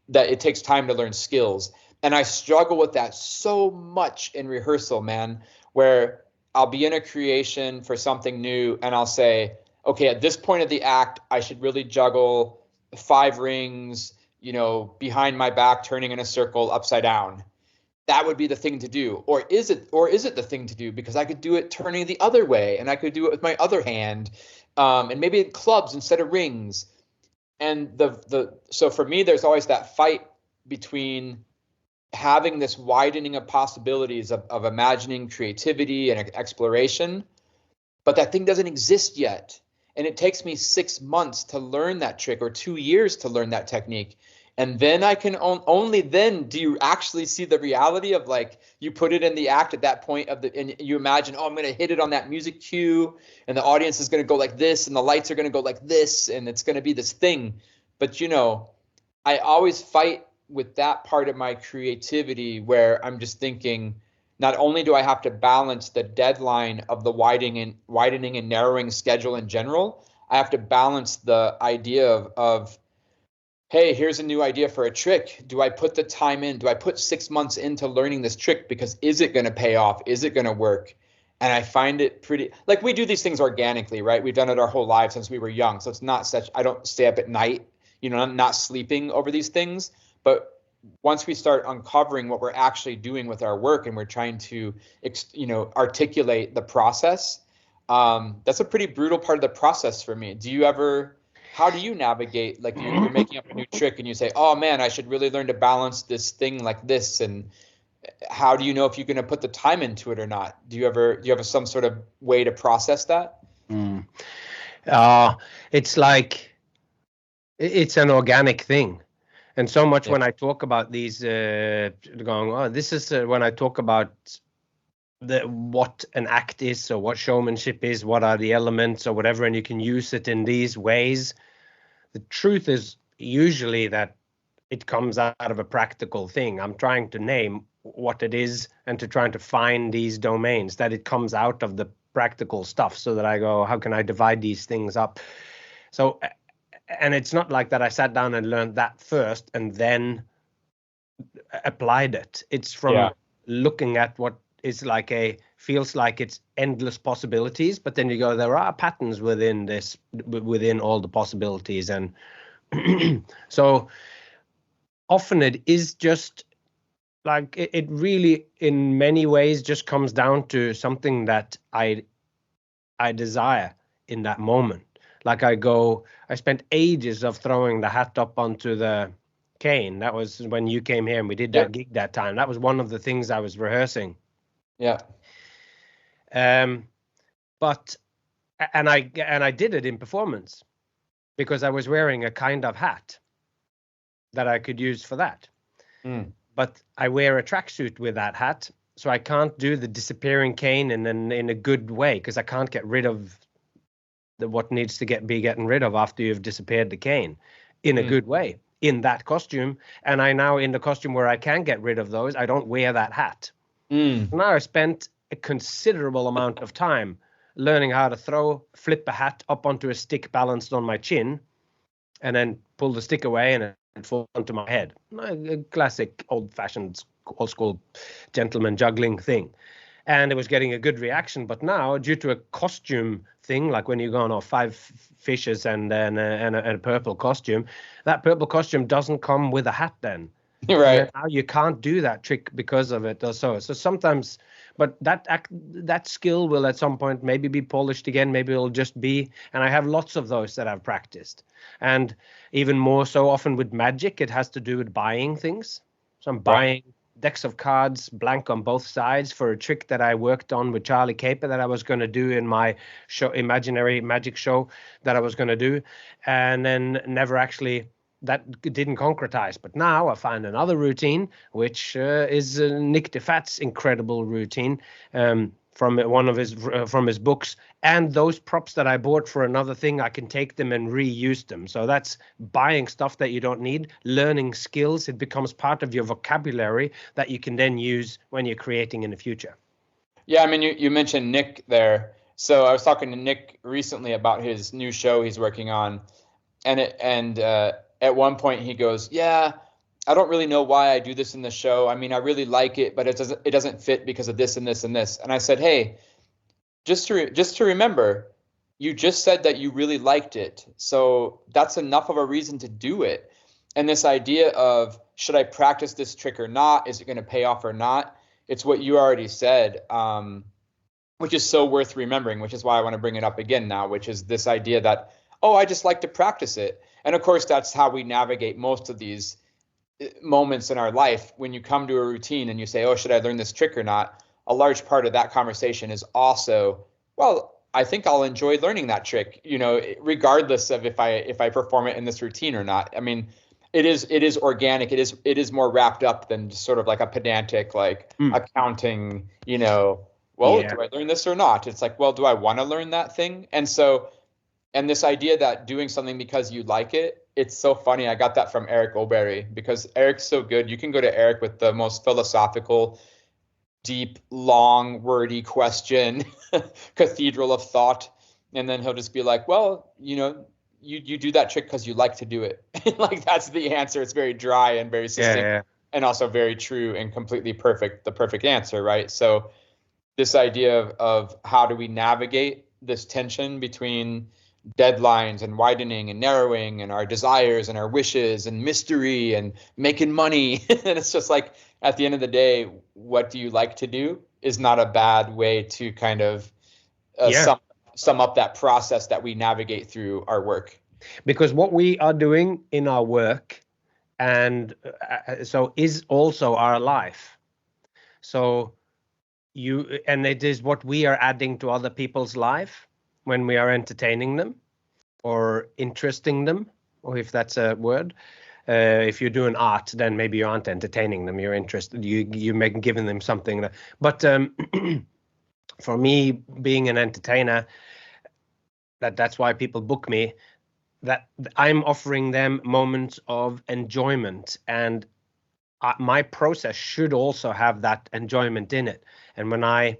B: that it takes time to learn skills. And I struggle with that so much in rehearsal, man, where I'll be in a creation for something new and I'll say, okay, at this point of the act, I should really juggle 5 rings, behind my back, turning in a circle upside down. That would be the thing to do. Or is it the thing to do? Because I could do it turning the other way, and I could do it with my other hand, and maybe clubs instead of rings. And so for me, there's always that fight between having this widening of possibilities of imagining creativity and exploration, but that thing doesn't exist yet. And it takes me 6 months to learn that trick, or 2 years to learn that technique. And then I can only then do you actually see the reality of, like, you put it in the act at that point and you imagine, oh, I'm going to hit it on that music cue, and the audience is going to go like this, and the lights are going to go like this, and it's going to be this thing. But, I always fight with that part of my creativity, where I'm just thinking, not only do I have to balance the deadline of the widening and narrowing schedule in general, I have to balance the idea of hey, here's a new idea for a trick. Do I put the time in? Do I put 6 months into learning this trick? Because is it going to pay off? Is it going to work? And I find it pretty, like, we do these things organically, right? We've done it our whole lives since we were young. So it's not such, I don't stay up at night, I'm not sleeping over these things. But once we start uncovering what we're actually doing with our work, and we're trying to, articulate the process, that's a pretty brutal part of the process for me. How do you navigate, like, you're making up a new trick and you say, oh man, I should really learn to balance this thing like this? And how do you know if you're going to put the time into it or not? Do you have some sort of way to process that?
C: It's like, it's an organic thing. And so much when I talk about these, this is when I talk about what an act is, or what showmanship is, what are the elements or whatever, and you can use it in these ways. The truth is usually that it comes out of a practical thing. I'm trying to name what it is and to trying to find these domains, that it comes out of the practical stuff, so that I go, how can I divide these things up? So, and it's not like that I sat down and learned that first and then applied it. It's from looking at what is feels like it's endless possibilities, but then you go, there are patterns within all the possibilities. And so often it is just like, it really in many ways just comes down to something that I desire in that moment. Like I spent ages of throwing the hat up onto the cane. That was when you came here and we did that gig that time. That was one of the things I was rehearsing.
B: Yeah.
C: But I did it in performance because I was wearing a kind of hat that I could use for that. But I wear a tracksuit with that hat, so I can't do the disappearing cane in a good way, because I can't get rid of what needs to be getting rid of after you've disappeared the cane in a good way in that costume. And I now, in the costume where I can get rid of those, I don't wear that hat. Now I spent a considerable amount of time learning how to flip a hat up onto a stick balanced on my chin, and then pull the stick away and it fall onto my head. A classic old-fashioned, old-school gentleman juggling thing. And it was getting a good reaction. But now, due to a costume thing, like when you go on 5 fishes and a purple costume, that purple costume doesn't come with a hat then.
B: Right.
C: Now you can't do that trick because of it. So sometimes, but that skill will at some point maybe be polished again. Maybe it'll just be, and I have lots of those that I've practiced. And even more so often with magic, it has to do with buying things. So I'm buying decks of cards, blank on both sides, for a trick that I worked on with Charlie Caper that I was going to do in my show, imaginary magic show that I was going to do, and then never actually, that didn't concretize. But now I find another routine, which is Nick DeFat's incredible routine from one of his from his books. And those props that I bought for another thing, I can take them and reuse them. So that's buying stuff that you don't need, learning skills. It becomes part of your vocabulary that you can then use when you're creating in the future.
B: Yeah, I mean, you mentioned Nick there. So I was talking to Nick recently about his new show he's working on, and at one point he goes, "Yeah, I don't really know why I do this in the show. I mean, I really like it, but it doesn't fit because of this and this and this." And I said, "Hey, just to remember, you just said that you really liked it. So that's enough of a reason to do it. And this idea of, should I practice this trick or not? Is it going to pay off or not? It's what you already said, which is so worth remembering, which is why I want to bring it up again now, which is this idea that, oh, I just like to practice it. And of course, that's how we navigate most of these moments in our life. When you come to a routine and you say, oh, should I learn this trick or not? A large part of that conversation is also, well, I think I'll enjoy learning that trick, regardless of if I perform it in this routine or not. I mean, it is organic. It is more wrapped up than just sort of like a pedantic, like accounting, well, do I learn this or not? It's like, well, do I want to learn that thing? And this idea that doing something because you like it, it's so funny. I got that from Eric Oberry, because Eric's so good. You can go to Eric with the most philosophical, deep, long, wordy question, cathedral of thought, and then he'll just be like, well, you do that trick because you like to do it. Like, that's the answer. It's very dry and very succinct, and also very true and completely perfect, the perfect answer, right? So this idea of how do we navigate this tension between deadlines and widening and narrowing and our desires and our wishes and mystery and making money. And it's just like, at the end of the day, what do you like to do is not a bad way to kind of sum up that process that we navigate through our work.
C: Because what we are doing in our work and so is also our life. So it is what we are adding to other people's life when we are entertaining them or interesting them, or if that's a word. If you're doing art, then maybe you aren't entertaining them. You're interested. You're giving them something. But for me, being an entertainer, that's why people book me. That I'm offering them moments of enjoyment, and my process should also have that enjoyment in it. And when I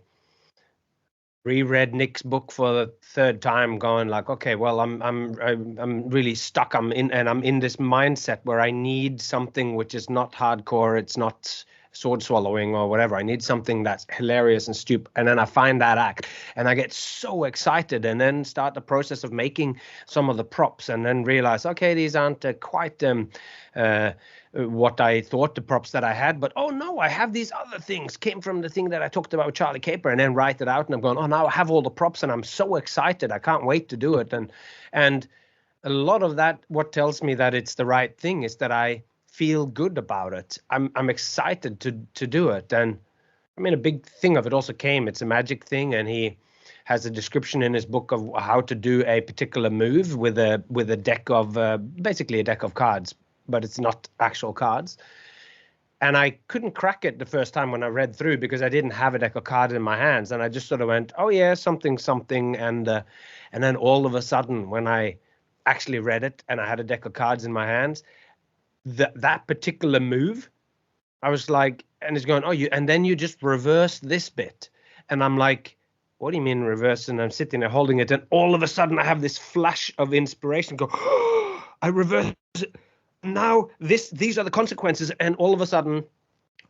C: reread Nick's book for the third time, going like, okay, well, I'm really stuck. I'm in this mindset where I need something which is not hardcore. It's not sword swallowing or whatever. I need something that's hilarious and stupid. And then I find that act and I get so excited, and then start the process of making some of the props, and then realize, okay, these aren't quite what I thought the props that I had, but oh no, I have these other things came from the thing that I talked about with Charlie Caper, and then write it out, and I'm going, oh, now I have all the props and I'm so excited. I can't wait to do it. And a lot of that, what tells me that it's the right thing, is that I feel good about it. I'm excited to do it. And I mean, a big thing of it also came, it's a magic thing, and he has a description in his book of how to do a particular move with a deck of basically a deck of cards, but it's not actual cards. And I couldn't crack it the first time when I read through because I didn't have a deck of cards in my hands. And I just sort of went, oh, yeah, something, something. And then all of a sudden, when I actually read it and I had a deck of cards in my hands, that particular move, I was like, and it's going, oh, and then you just reverse this bit. And I'm like, what do you mean reverse? And I'm sitting there holding it. And all of a sudden, I have this flash of inspiration go, oh, I reverse it. Now these are the consequences, and all of a sudden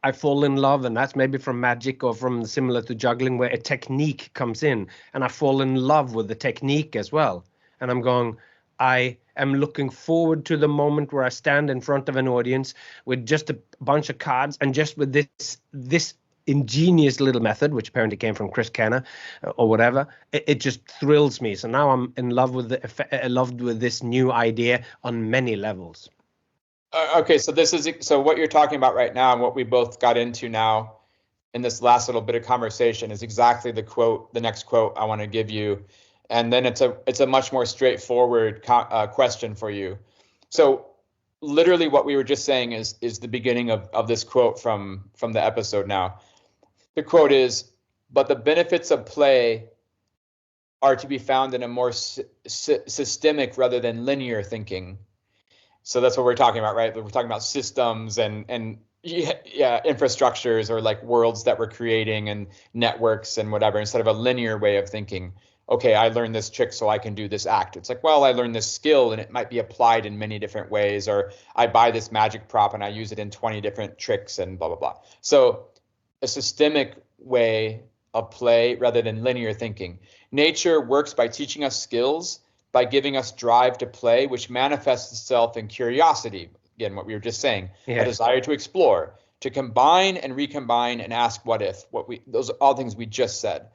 C: I fall in love, and that's maybe from magic or from similar to juggling, where a technique comes in, and I fall in love with the technique as well. And I'm going, I am looking forward to the moment where I stand in front of an audience with just a bunch of cards and just with this ingenious little method, which apparently came from Chris Kenner or whatever. It just thrills me. So now I'm in love with this new idea on many levels.
B: Okay, so what you're talking about right now and what we both got into now in this last little bit of conversation is exactly the next quote I want to give you. And then it's a much more straightforward question for you. So literally what we were just saying is the beginning of this quote from the episode now. The quote is, but the benefits of play are to be found in a more systemic rather than linear thinking. So that's what we're talking about, right? We're talking about systems and infrastructures, or like worlds that we're creating and networks and whatever, instead of a linear way of thinking. Okay, I learned this trick so I can do this act. It's like, well, I learned this skill and it might be applied in many different ways, or I buy this magic prop and I use it in 20 different tricks and blah, blah, blah. So a systemic way of play rather than linear thinking. Nature works by teaching us skills, by giving us drive to play, which manifests itself in curiosity. Again, what we were just saying, a desire to explore, to combine and recombine and ask what if. Those are all things we just said.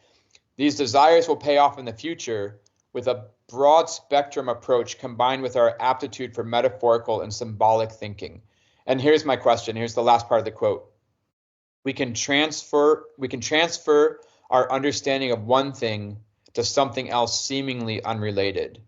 B: These desires will pay off in the future with a broad spectrum approach combined with our aptitude for metaphorical and symbolic thinking. And here's my question. Here's the last part of the quote. We can transfer our understanding of one thing to something else seemingly unrelated.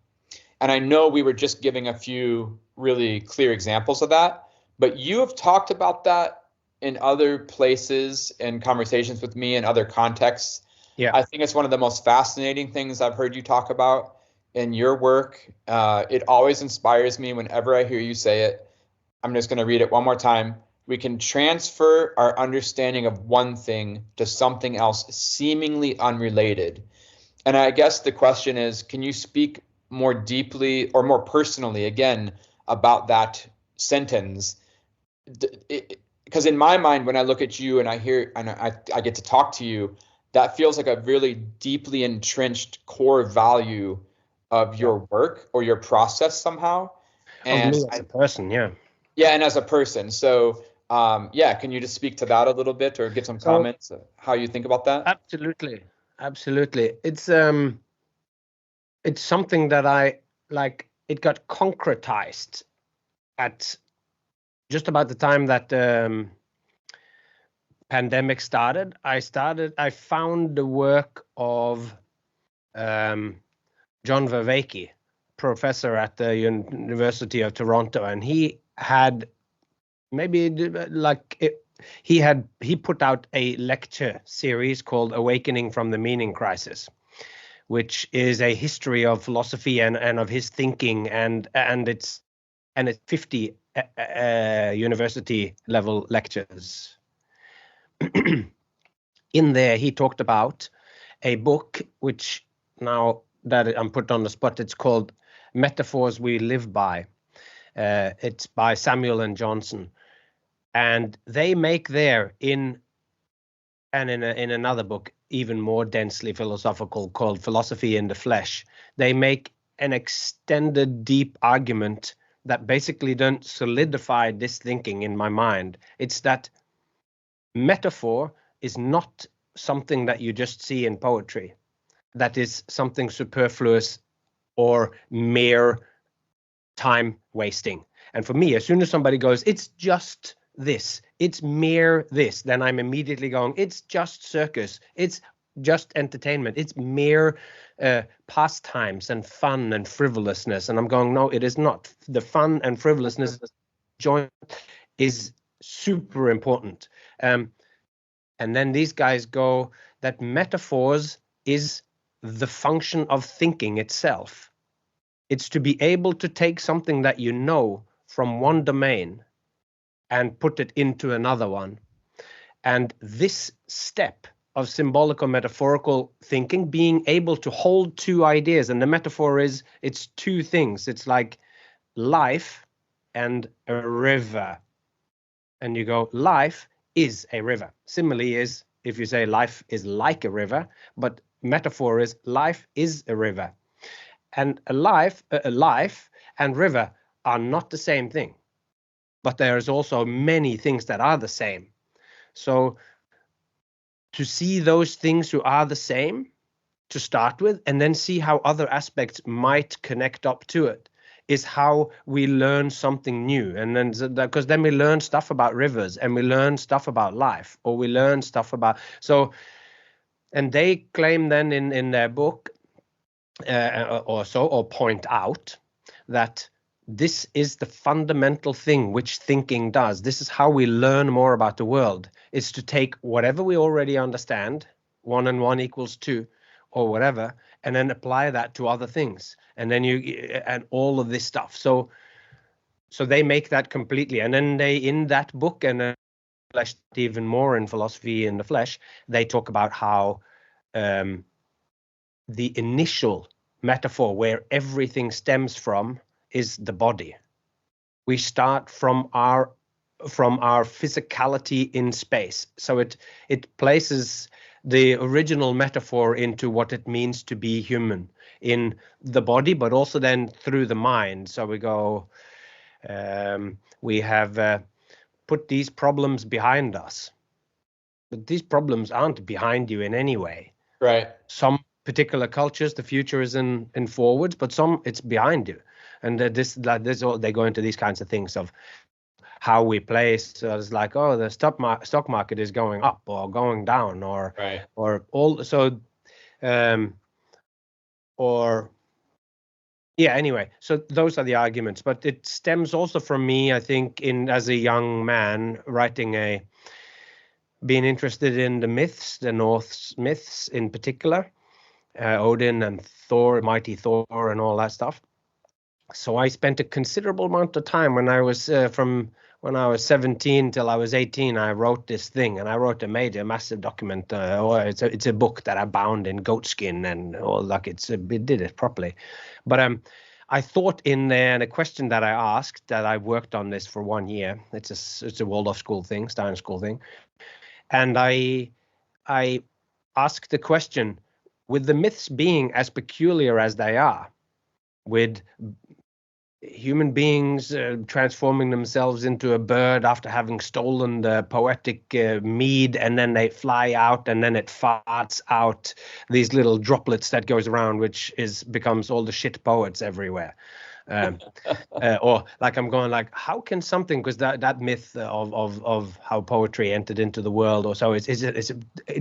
B: And I know we were just giving a few really clear examples of that, but you have talked about that in other places and conversations with me in other contexts.
C: Yeah,
B: I think it's one of the most fascinating things I've heard you talk about in your work. It always inspires me whenever I hear you say it. I'm just going to read it one more time. We can transfer our understanding of one thing to something else seemingly unrelated. And I guess the question is, can you speak more deeply or more personally, again, about that sentence? Because in my mind, when I look at you and I hear and I get to talk to you, that feels like a really deeply entrenched core value of your work or your process somehow.
C: And me as a person, yeah.
B: Yeah, and as a person. So can you just speak to that a little bit or give some comments of how you think about that?
C: Absolutely. It's something that I like. It got concretized at just about the time that pandemic started. I found the work of John Vervaeke, professor at the University of Toronto, and he had he put out a lecture series called Awakening from the Meaning Crisis, which is a history of philosophy and of his thinking, and it's 50 university level lectures. In there, he talked about a book which, now that I'm put on the spot, it's called Metaphors We Live By. It's by Samuel and Johnson. And they make there in another book, even more densely philosophical, called Philosophy in the Flesh, they make an extended, deep argument that basically don't solidify this thinking in my mind. It's that metaphor is not something that you just see in poetry. That is something superfluous or mere time wasting. And for me, as soon as somebody goes, it's just this, it's mere this, then I'm immediately going, it's just circus, it's just entertainment, it's mere pastimes and fun and frivolousness. And I'm going, no, it is not. The fun and frivolousness joint is super important. And then these guys go that metaphors is the function of thinking itself. It's to be able to take something that you know from one domain and put it into another one. And this step of symbolic or metaphorical thinking, being able to hold two ideas, and the metaphor is, it's two things. It's like life and a river. And you go, life is a river. Simile is, if you say life is like a river, but metaphor is life is a river. And a life and river are not the same thing, but there's also many things that are the same. So to see those things who are the same to start with, and then see how other aspects might connect up to it, is how we learn something new. And then, because then we learn stuff about rivers, and we learn stuff about life, or we learn stuff about, so, and they claim then in their book, or point out that this is the fundamental thing which thinking does. This is how we learn more about the world, is to take whatever we already understand, 1 and 1 equals 2, or whatever, and then apply that to other things. And then and all of this stuff. So they make that completely. And then they, in that book, and fleshed even more in Philosophy in the Flesh, they talk about how the initial metaphor where everything stems from is the body. We start from our physicality in space. So it places the original metaphor into what it means to be human in the body, but also then through the mind. So we go, we have put these problems behind us, but these problems aren't behind you in any way.
B: Right.
C: Some particular cultures, the future is in forwards, but some it's behind you. And they go into these kinds of things of how we place. So it's like, oh, the stock market is going up or going down, or
B: right.
C: or all. So, or yeah. Anyway, so those are the arguments, but it stems also from me, I think, as a young man being interested in the myths, the Norse myths in particular, Odin and Thor, mighty Thor, and all that stuff. So I spent a considerable amount of time when I was from when I was 17 till I was 18. I wrote this thing, and I wrote a massive document. It's a book that I bound in goatskin and all, like it did it properly. But I thought in there, and a question that I asked, that I worked on this for 1 year. It's a Waldorf school thing, Steiner school thing, and I asked the question, with the myths being as peculiar as they are, with human beings transforming themselves into a bird after having stolen the poetic mead, and then they fly out, and then it farts out these little droplets that goes around, which becomes all the shit poets everywhere. Or like I'm going like, how can something, because that myth of how poetry entered into the world or so is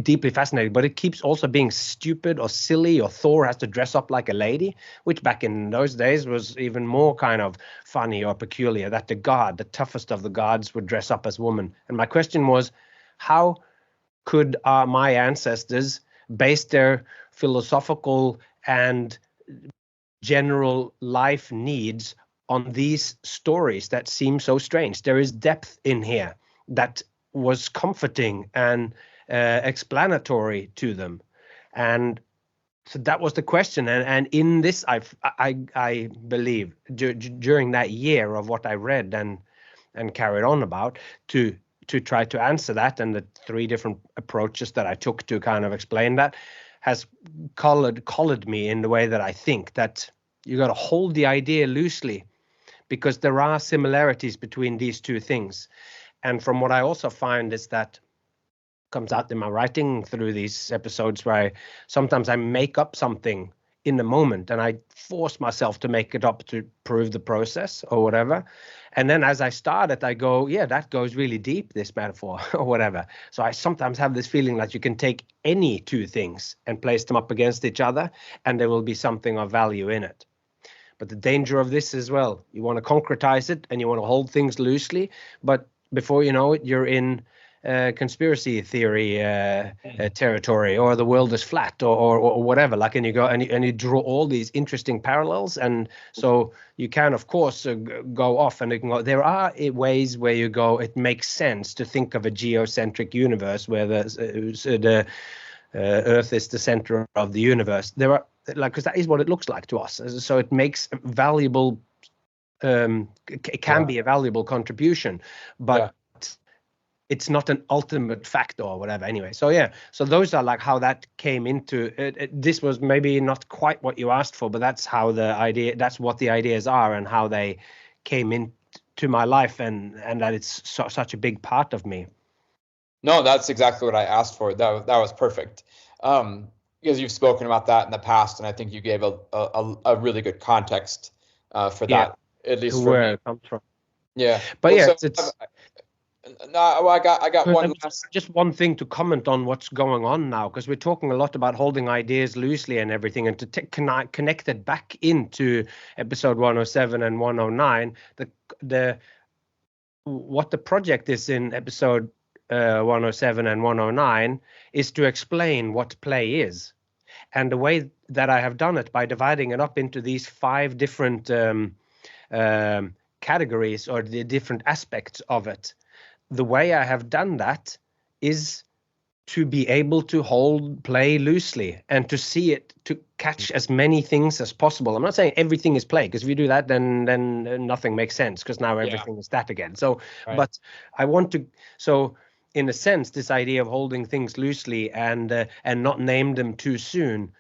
C: deeply fascinating, but it keeps also being stupid or silly, or Thor has to dress up like a lady, which back in those days was even more kind of funny or peculiar, that the toughest of the gods, would dress up as woman. And my question was, how could my ancestors base their philosophical and general life needs on these stories that seem so strange? There is depth in here that was comforting and explanatory to them. And so that was the question. And in this, I believe during that year of what I read and carried on about to try to answer that, and the 3 different approaches that I took to kind of explain that, has colored me in the way that I think that you got to hold the idea loosely, because there are similarities between these 2 things. And from what I also find is that comes out in my writing through these episodes, where sometimes I make up something in the moment, and I force myself to make it up to prove the process or whatever. And then as I start it, I go, yeah, that goes really deep, this metaphor or whatever. So I sometimes have this feeling that you can take any 2 things and place them up against each other, and there will be something of value in it. But the danger of this as well, you want to concretize it and you want to hold things loosely, but before you know it, you're in conspiracy theory territory, or the world is flat, or whatever. Like, and you go and you draw all these interesting parallels, and so you can, of course, go off and you can go. There are ways where you go. It makes sense to think of a geocentric universe where the Earth is the center of the universe. There are, like, because that is what it looks like to us. So it makes valuable. It can be a valuable contribution, but it's not an ultimate fact or whatever. Anyway, so yeah, so those are like how that came into it. This was maybe not quite what you asked for, but that's how that's what the ideas are and how they came into my life, and that it's such a big part of me.
B: No, that's exactly what I asked for. That was perfect. Because you've spoken about that in the past, and I think you gave a really good context for that, at least for
C: where
B: me.
C: it comes from.
B: Yeah,
C: but
B: well,
C: yeah,
B: so
C: it's.
B: No, I got one last.
C: Just one thing to comment on what's going on now, because we're talking a lot about holding ideas loosely and everything, and to connect it back into episode 107 and 109. What the project is in episode 107 and 109 is to explain what play is, and the way that I have done it by dividing it up into these 5 different categories, or the different aspects of it. The way I have done that is to be able to hold play loosely and to see it, to catch as many things as possible. I'm not saying everything is play, because if you do that, then nothing makes sense, because now everything is that again. So, but I want to, so in a sense, this idea of holding things loosely and not name them too soon,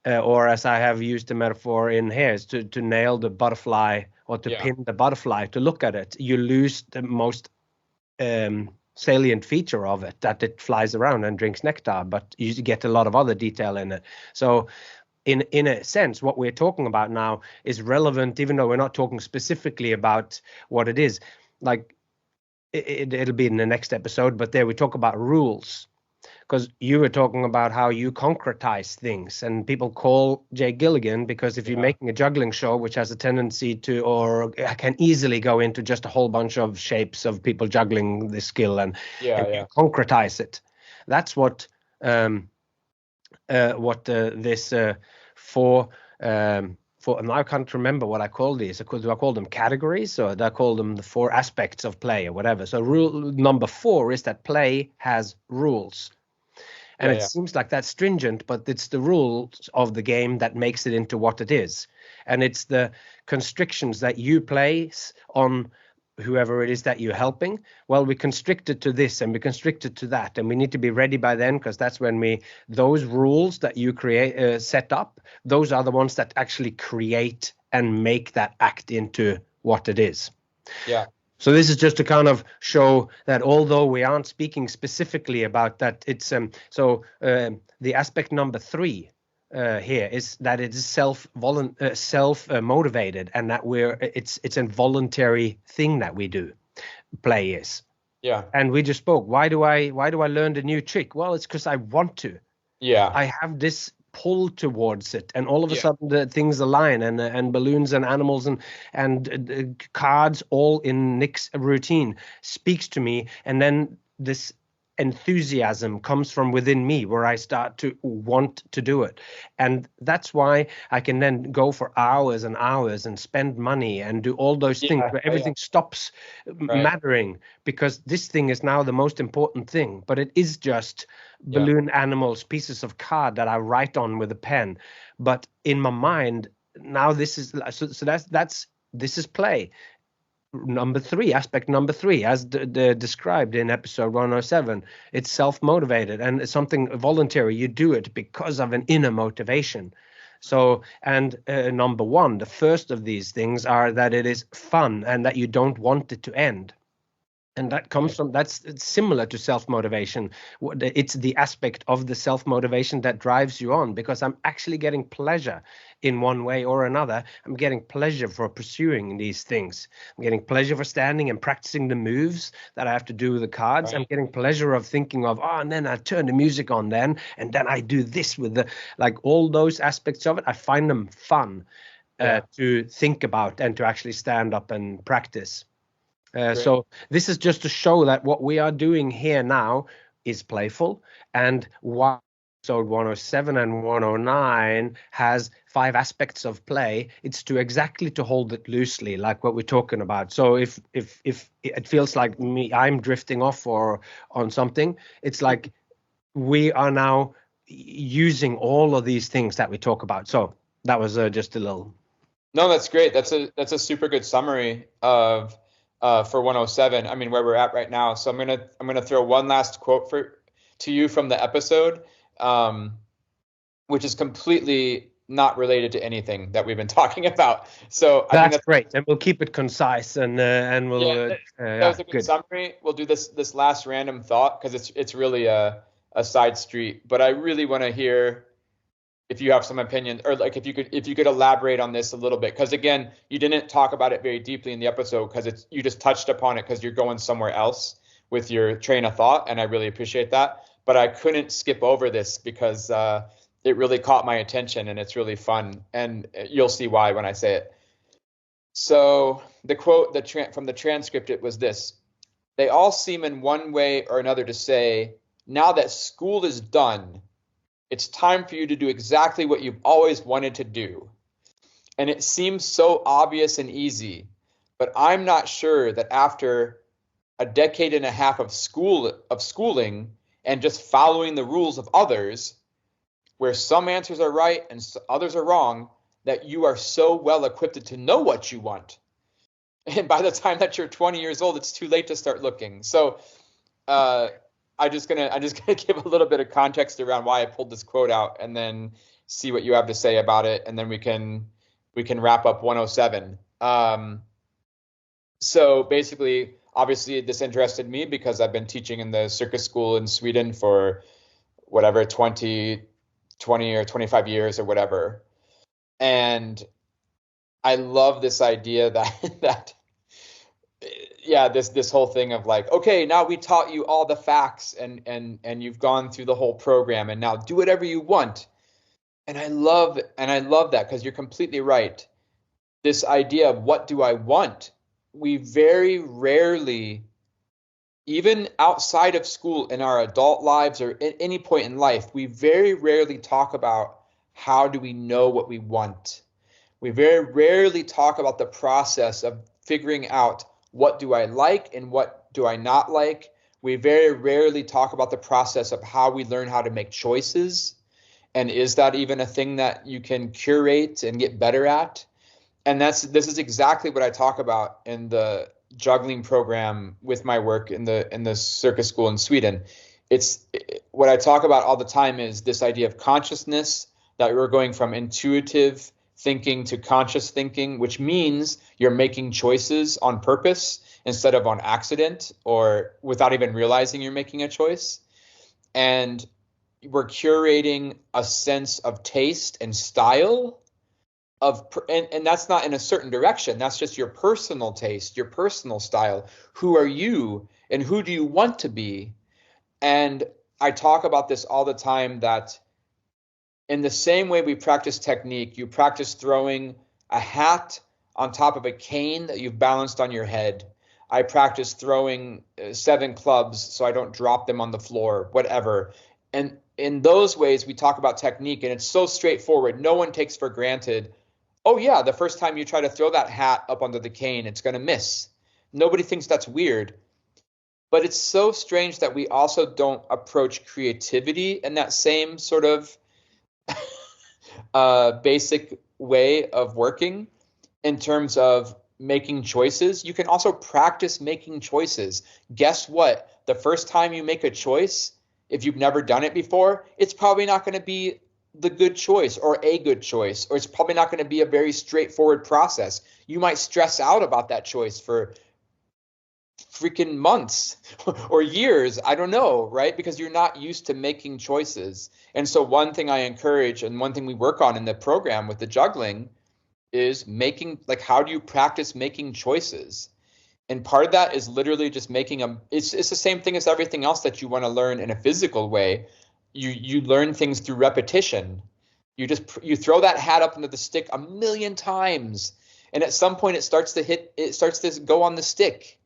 C: or as I have used the metaphor in here, is to nail the butterfly, or to pin the butterfly, to look at it. You lose the most salient feature of it, that it flies around and drinks nectar, but you get a lot of other detail in it. So in a sense, what we're talking about now is relevant, even though we're not talking specifically about what it is. Like, it'll be in the next episode, but there we talk about rules, because you were talking about how you concretize things, and people call Jay Gilligan, because if you're making a juggling show, which has a tendency to, or can easily go into just a whole bunch of shapes of people juggling this skill, and you concretize it. That's what this for. And I can't remember what I call these. Do I call them categories, or do I call them the 4 aspects of play, or whatever? So rule number 4 is that play has rules. And it seems like that's stringent, but it's the rules of the game that makes it into what it is. And it's the constrictions that you place on whoever it is that you're helping. Well, we constrict it to this and we constrict it to that, and we need to be ready by then, because that's when those rules that you create, set up, those are the ones that actually create and make that act into what it is.
B: Yeah.
C: So this is just to kind of show that although we aren't speaking specifically about that, it's the aspect number 3 here is that it is self motivated, and that it's a voluntary thing that we do. Play is.
B: Yeah.
C: And we just spoke. Why do I learn the new trick? Well, it's because I want to.
B: Yeah.
C: I have this pull towards it, and all of a sudden the things align, and balloons and animals and cards, all in Nick's routine, speaks to me, and then this enthusiasm comes from within me, where I start to want to do it. And that's why I can then go for hours and hours and spend money and do all those things where everything stops mattering, because this thing is now the most important thing. But it is just balloon animals, pieces of card that I write on with a pen. But in my mind now, this is this is play. Aspect number 3, as described in episode 107, it's self-motivated, and it's something voluntary. You do it because of an inner motivation. So, and number 1, the first of these things are that it is fun and that you don't want it to end. And that comes from, that's similar to self-motivation. It's the aspect of the self-motivation that drives you on, because I'm actually getting pleasure in one way or another. I'm getting pleasure for pursuing these things. I'm getting pleasure for standing and practicing the moves that I have to do with the cards. I'm getting pleasure of thinking of, and then I turn the music on then, and then I do this with all those aspects of it. I find them fun to think about and to actually stand up and practice. So this is just to show that what we are doing here now is playful, and while episode 107 and 109 has 5 aspects of play, it's to hold it loosely, like what we're talking about. So if it feels like I'm drifting off or on something, it's like we are now using all of these things that we talk about. So that was just a little.
B: No, that's great. That's a super good summary of for 107. I mean, where we're at right now. So I'm gonna throw one last quote to you from the episode, which is completely not related to anything that we've been talking about. So I think
C: that's great, and we'll keep it concise and we'll.
B: That was a good summary. We'll do this last random thought because it's really a side street, but I really want to hear if you have some opinion, or like if you could elaborate on this a little bit, because again, you didn't talk about it very deeply in the episode because you just touched upon it because you're going somewhere else with your train of thought, and I really appreciate that. But I couldn't skip over this because it really caught my attention and it's really fun, and you'll see why when I say it. So the quote from the transcript, it was this: "They all seem in one way or another to say, now that school is done, it's time for you to do exactly what you've always wanted to do. And it seems so obvious and easy, but I'm not sure that after a decade and a half of schooling and just following the rules of others, where some answers are right and others are wrong, that you are so well equipped to know what you want. And by the time that you're 20 years old, it's too late to start looking." So I'm just gonna give a little bit of context around why I pulled this quote out, and then see what you have to say about it, and then we can wrap up 107. So basically, obviously, this interested me because I've been teaching in the circus school in Sweden for whatever 20 or 25 years or whatever, and I love this idea that this whole thing of like, okay, now we taught you all the facts and you've gone through the whole program and now do whatever you want. And I love that because you're completely right. This idea of what do I want? We very rarely, even outside of school in our adult lives or at any point in life, we very rarely talk about how do we know what we want. We very rarely talk about the process of figuring out what do I like and what do I not like. We very rarely talk about the process of how we learn how to make choices. And is that even a thing that you can curate and get better at? And this is exactly what I talk about in the juggling program with my work in the circus school in Sweden. It's what I talk about all the time is this idea of consciousness, that we're going from intuitive thinking to conscious thinking, which means you're making choices on purpose instead of on accident or without even realizing you're making a choice. And we're curating a sense of taste and style and that's not in a certain direction. That's just your personal taste, your personal style. Who are you and who do you want to be? And I talk about this all the time, that in the same way we practice technique, you practice throwing a hat on top of a cane that you've balanced on your head. I practice throwing 7 clubs so I don't drop them on the floor, whatever. And in those ways, we talk about technique, and it's so straightforward. No one takes for granted, oh yeah, the first time you try to throw that hat up onto the cane, it's going to miss. Nobody thinks that's weird. But it's so strange that we also don't approach creativity in that same sort of basic way of working in terms of making choices. You can also practice making choices. Guess what? The first time you make a choice, if you've never done it before, it's probably not going to be the good choice or a good choice, or it's probably not going to be a very straightforward process. You might stress out about that choice for freaking months or years. I don't know, right? Because you're not used to making choices. And so one thing I encourage, and one thing we work on in the program with the juggling, is making, like, how do you practice making choices? And part of that is literally just making it's the same thing as everything else that you want to learn in a physical way. You learn things through repetition. You throw that hat up into the stick a million times, and at some point it starts to go on the stick.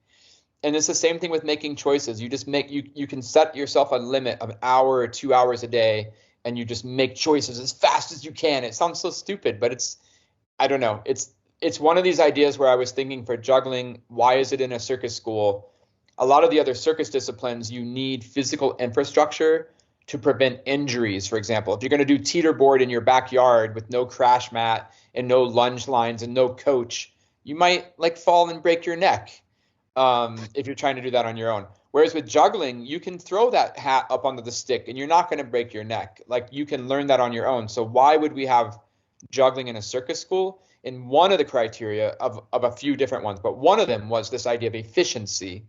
B: And it's the same thing with making choices. You just you can set yourself a limit of an hour or 2 hours a day, and you just make choices as fast as you can. It sounds so stupid, but I don't know. It's one of these ideas where I was thinking for juggling, why is it in a circus school? A lot of the other circus disciplines, you need physical infrastructure to prevent injuries. For example, if you're going to do teeterboard in your backyard with no crash mat and no lunge lines and no coach, you might like fall and break your neck if you're trying to do that on your own. Whereas with juggling, you can throw that hat up onto the stick and you're not going to break your neck. Like you can learn that on your own. So why would we have juggling in a circus school? And one of the criteria of a few different ones, but one of them was this idea of efficiency.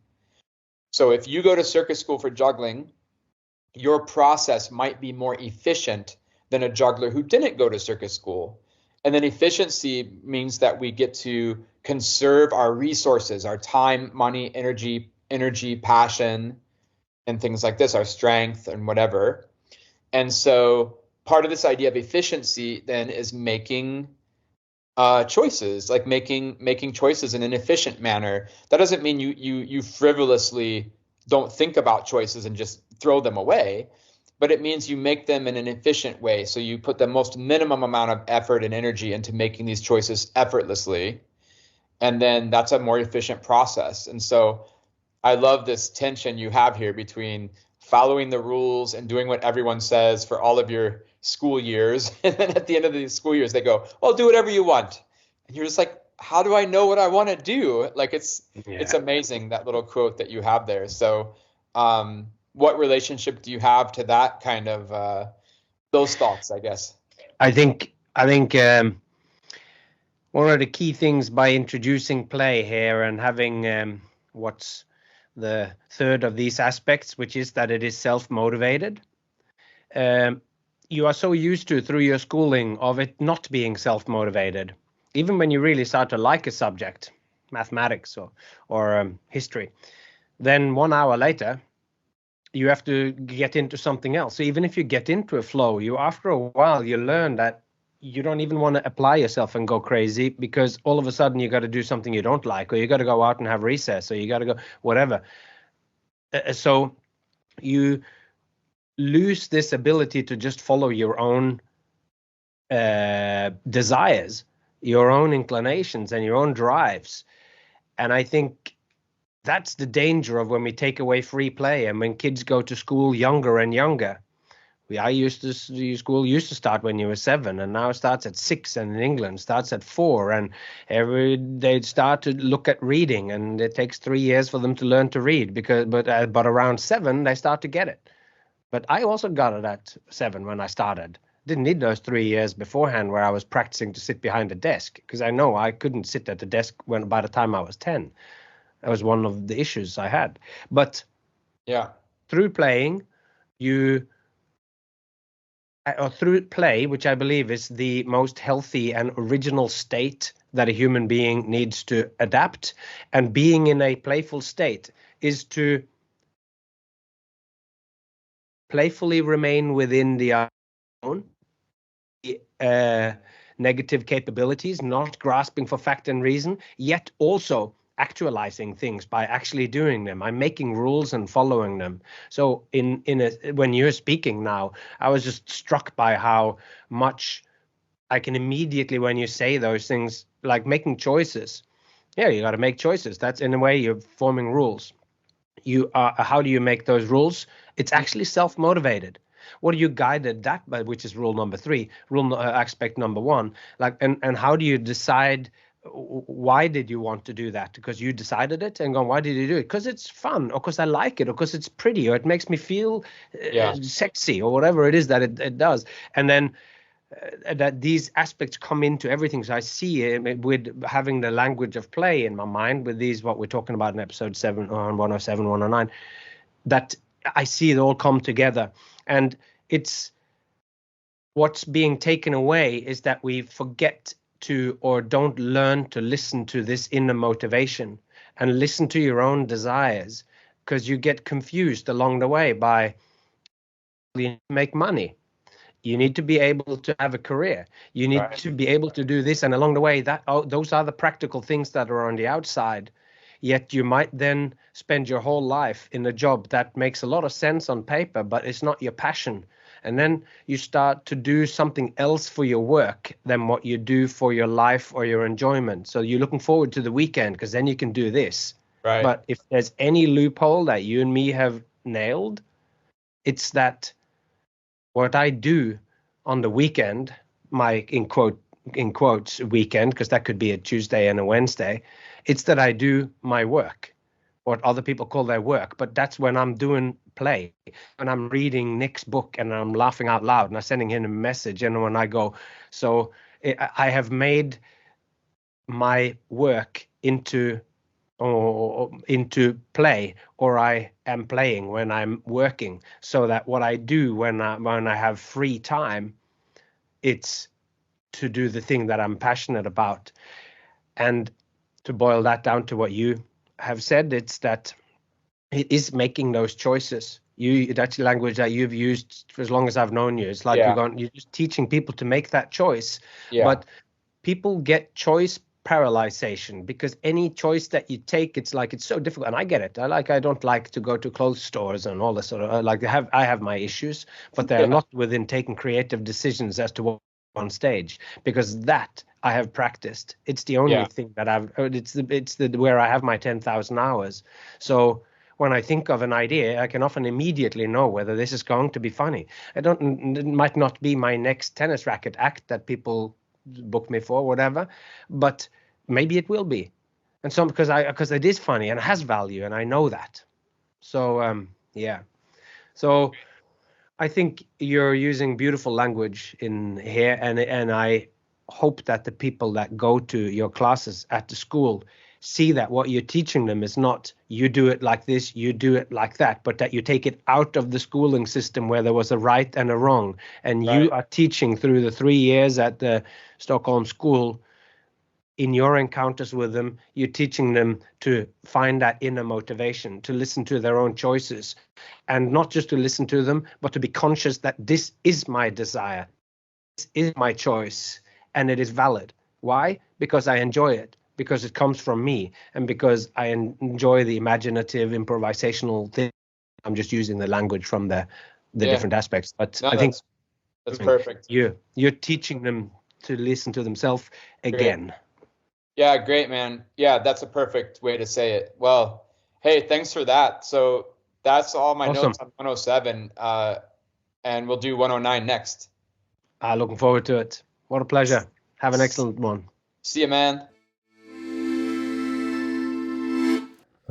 B: So if you go to circus school for juggling, your process might be more efficient than a juggler who didn't go to circus school. And then efficiency means that we get to conserve our resources, our time, money, energy, passion, and things like this, our strength and whatever. And so part of this idea of efficiency then is making choices, like making choices in an efficient manner. That doesn't mean you frivolously don't think about choices and just throw them away, but it means you make them in an efficient way. So you put the most minimum amount of effort and energy into making these choices effortlessly. And then that's a more efficient process. And so I love this tension you have here between following the rules and doing what everyone says for all of your school years. And then at the end of the school years, they go, "Oh, do whatever you want." And you're just like, how do I know what I want to do? Like it's amazing, that little quote that you have there. So what relationship do you have to that kind of those thoughts, I guess?
C: I think one of the key things by introducing play here and having what's the third of these aspects, which is that it is self-motivated. You are so used to, through your schooling, of it not being self-motivated. Even when you really start to like a subject, mathematics or history, then 1 hour later, you have to get into something else. So even if you get into a flow, after a while, you learn that you don't even want to apply yourself and go crazy, because all of a sudden you got to do something you don't like, or you got to go out and have recess, or you got to go whatever. So you lose this ability to just follow your own desires, your own inclinations and your own drives. And I think that's the danger of when we take away free play and when kids go to school younger and younger. School used to start when you were 7, and now it starts at 6, and in England starts at 4, and they start to look at reading, and it takes 3 years for them to learn to read, but around 7 they start to get it. But I also got it at 7 when I started. Didn't need those 3 years beforehand where I was practicing to sit behind a desk, because I know I couldn't sit at the desk by the time I was 10. That was one of the issues I had. But
B: yeah,
C: through playing, through play, which I believe is the most healthy and original state that a human being needs to adapt, and being in a playful state is to playfully remain within the own negative capabilities, not grasping for fact and reason, yet also actualizing things by actually doing them. I'm making rules and following them. So when you're speaking now, I was just struck by how much I can immediately, when you say those things, like making choices. Yeah, you got to make choices. That's, in a way, you're forming rules. How do you make those rules? It's actually self-motivated. What are you guided that by, which is rule number 3, aspect number 1. Like, and how do you decide? Why did you want to do that? Because you decided it, and why did you do it? Because it's fun, or because I like it, or because it's pretty, or it makes me feel sexy, or whatever it is that it does. And then that these aspects come into everything. So I see with having the language of play in my mind, with these, what we're talking about in episode 7 on 107, 109, that I see it all come together. And it's what's being taken away is that we forget to, or don't learn to listen to this inner motivation and listen to your own desires, because you get confused along the way by, you make money, you need to be able to have a career, you need to be able to do this, and along the way those are the practical things that are on the outside. yet you might then spend your whole life in a job that makes a lot of sense on paper, but it's not your passion. And then you start to do something else for your work than what you do for your life or your enjoyment. So you're looking forward to the weekend because then you can do this.
B: Right.
C: But if there's any loophole that you and me have nailed, it's that what I do on the weekend, my in quotes weekend, because that could be a Tuesday and a Wednesday, it's that I do my work, what other people call their work. But that's when I'm doing play, when I'm reading Nick's book and I'm laughing out loud and I'm sending him a message. And when I go, so I have made my work into play, or I am playing when I'm working, so that what I do when I have free time, it's to do the thing that I'm passionate about. And to boil that down to what you have said, it's that it is making those choices. That's the language that you've used for as long as I've known you. It's like you're just teaching people to make that choice. But people get choice paralyzation because any choice that you take, it's so difficult. And I get it. I don't like to go to clothes stores and all this sort of I have my issues, but they're not within taking creative decisions as to what on stage, because that I have practiced. It's the only thing that it's where I have my 10,000 hours. So when I think of an idea, I can often immediately know whether this is going to be funny. It might not be my next tennis racket act that people book me for, whatever, but maybe it will be. And so because it is funny and has value, and I know that. So so I think you're using beautiful language in here, and I hope that the people that go to your classes at the school see that what you're teaching them is not you do it like this, you do it like that, but that you take it out of the schooling system where there was a right and a wrong. And you are teaching through the 3 years at the Stockholm school, in your encounters with them, you're teaching them to find that inner motivation, to listen to their own choices, and not just to listen to them, but to be conscious that this is my desire, this is my choice, and it is valid. Why? Because I enjoy it, because it comes from me, and because I enjoy the imaginative, improvisational thing. I'm just using the language from the different aspects, but I think
B: that's perfect.
C: You're teaching them to listen to themselves again.
B: Great. Yeah, great, man. Yeah, that's a perfect way to say it. Well, hey, thanks for that. So that's all my notes on 107, and we'll do 109 next.
C: Looking forward to it. What a pleasure. Have an excellent one.
B: See you, man.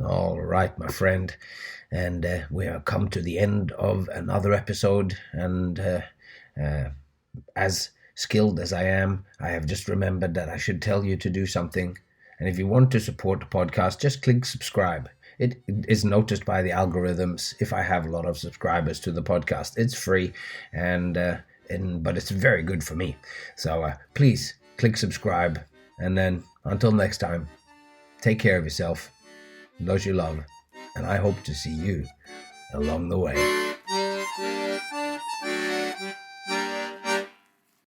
A: All right, my friend. And we have come to the end of another episode. And as skilled as I am, I have just remembered that I should tell you to do something. And if you want to support the podcast, just click subscribe. It is noticed by the algorithms if I have a lot of subscribers to the podcast. It's free, but it's very good for me. So please click subscribe. And then until next time, take care of yourself, those you love, and I hope to see you along the way.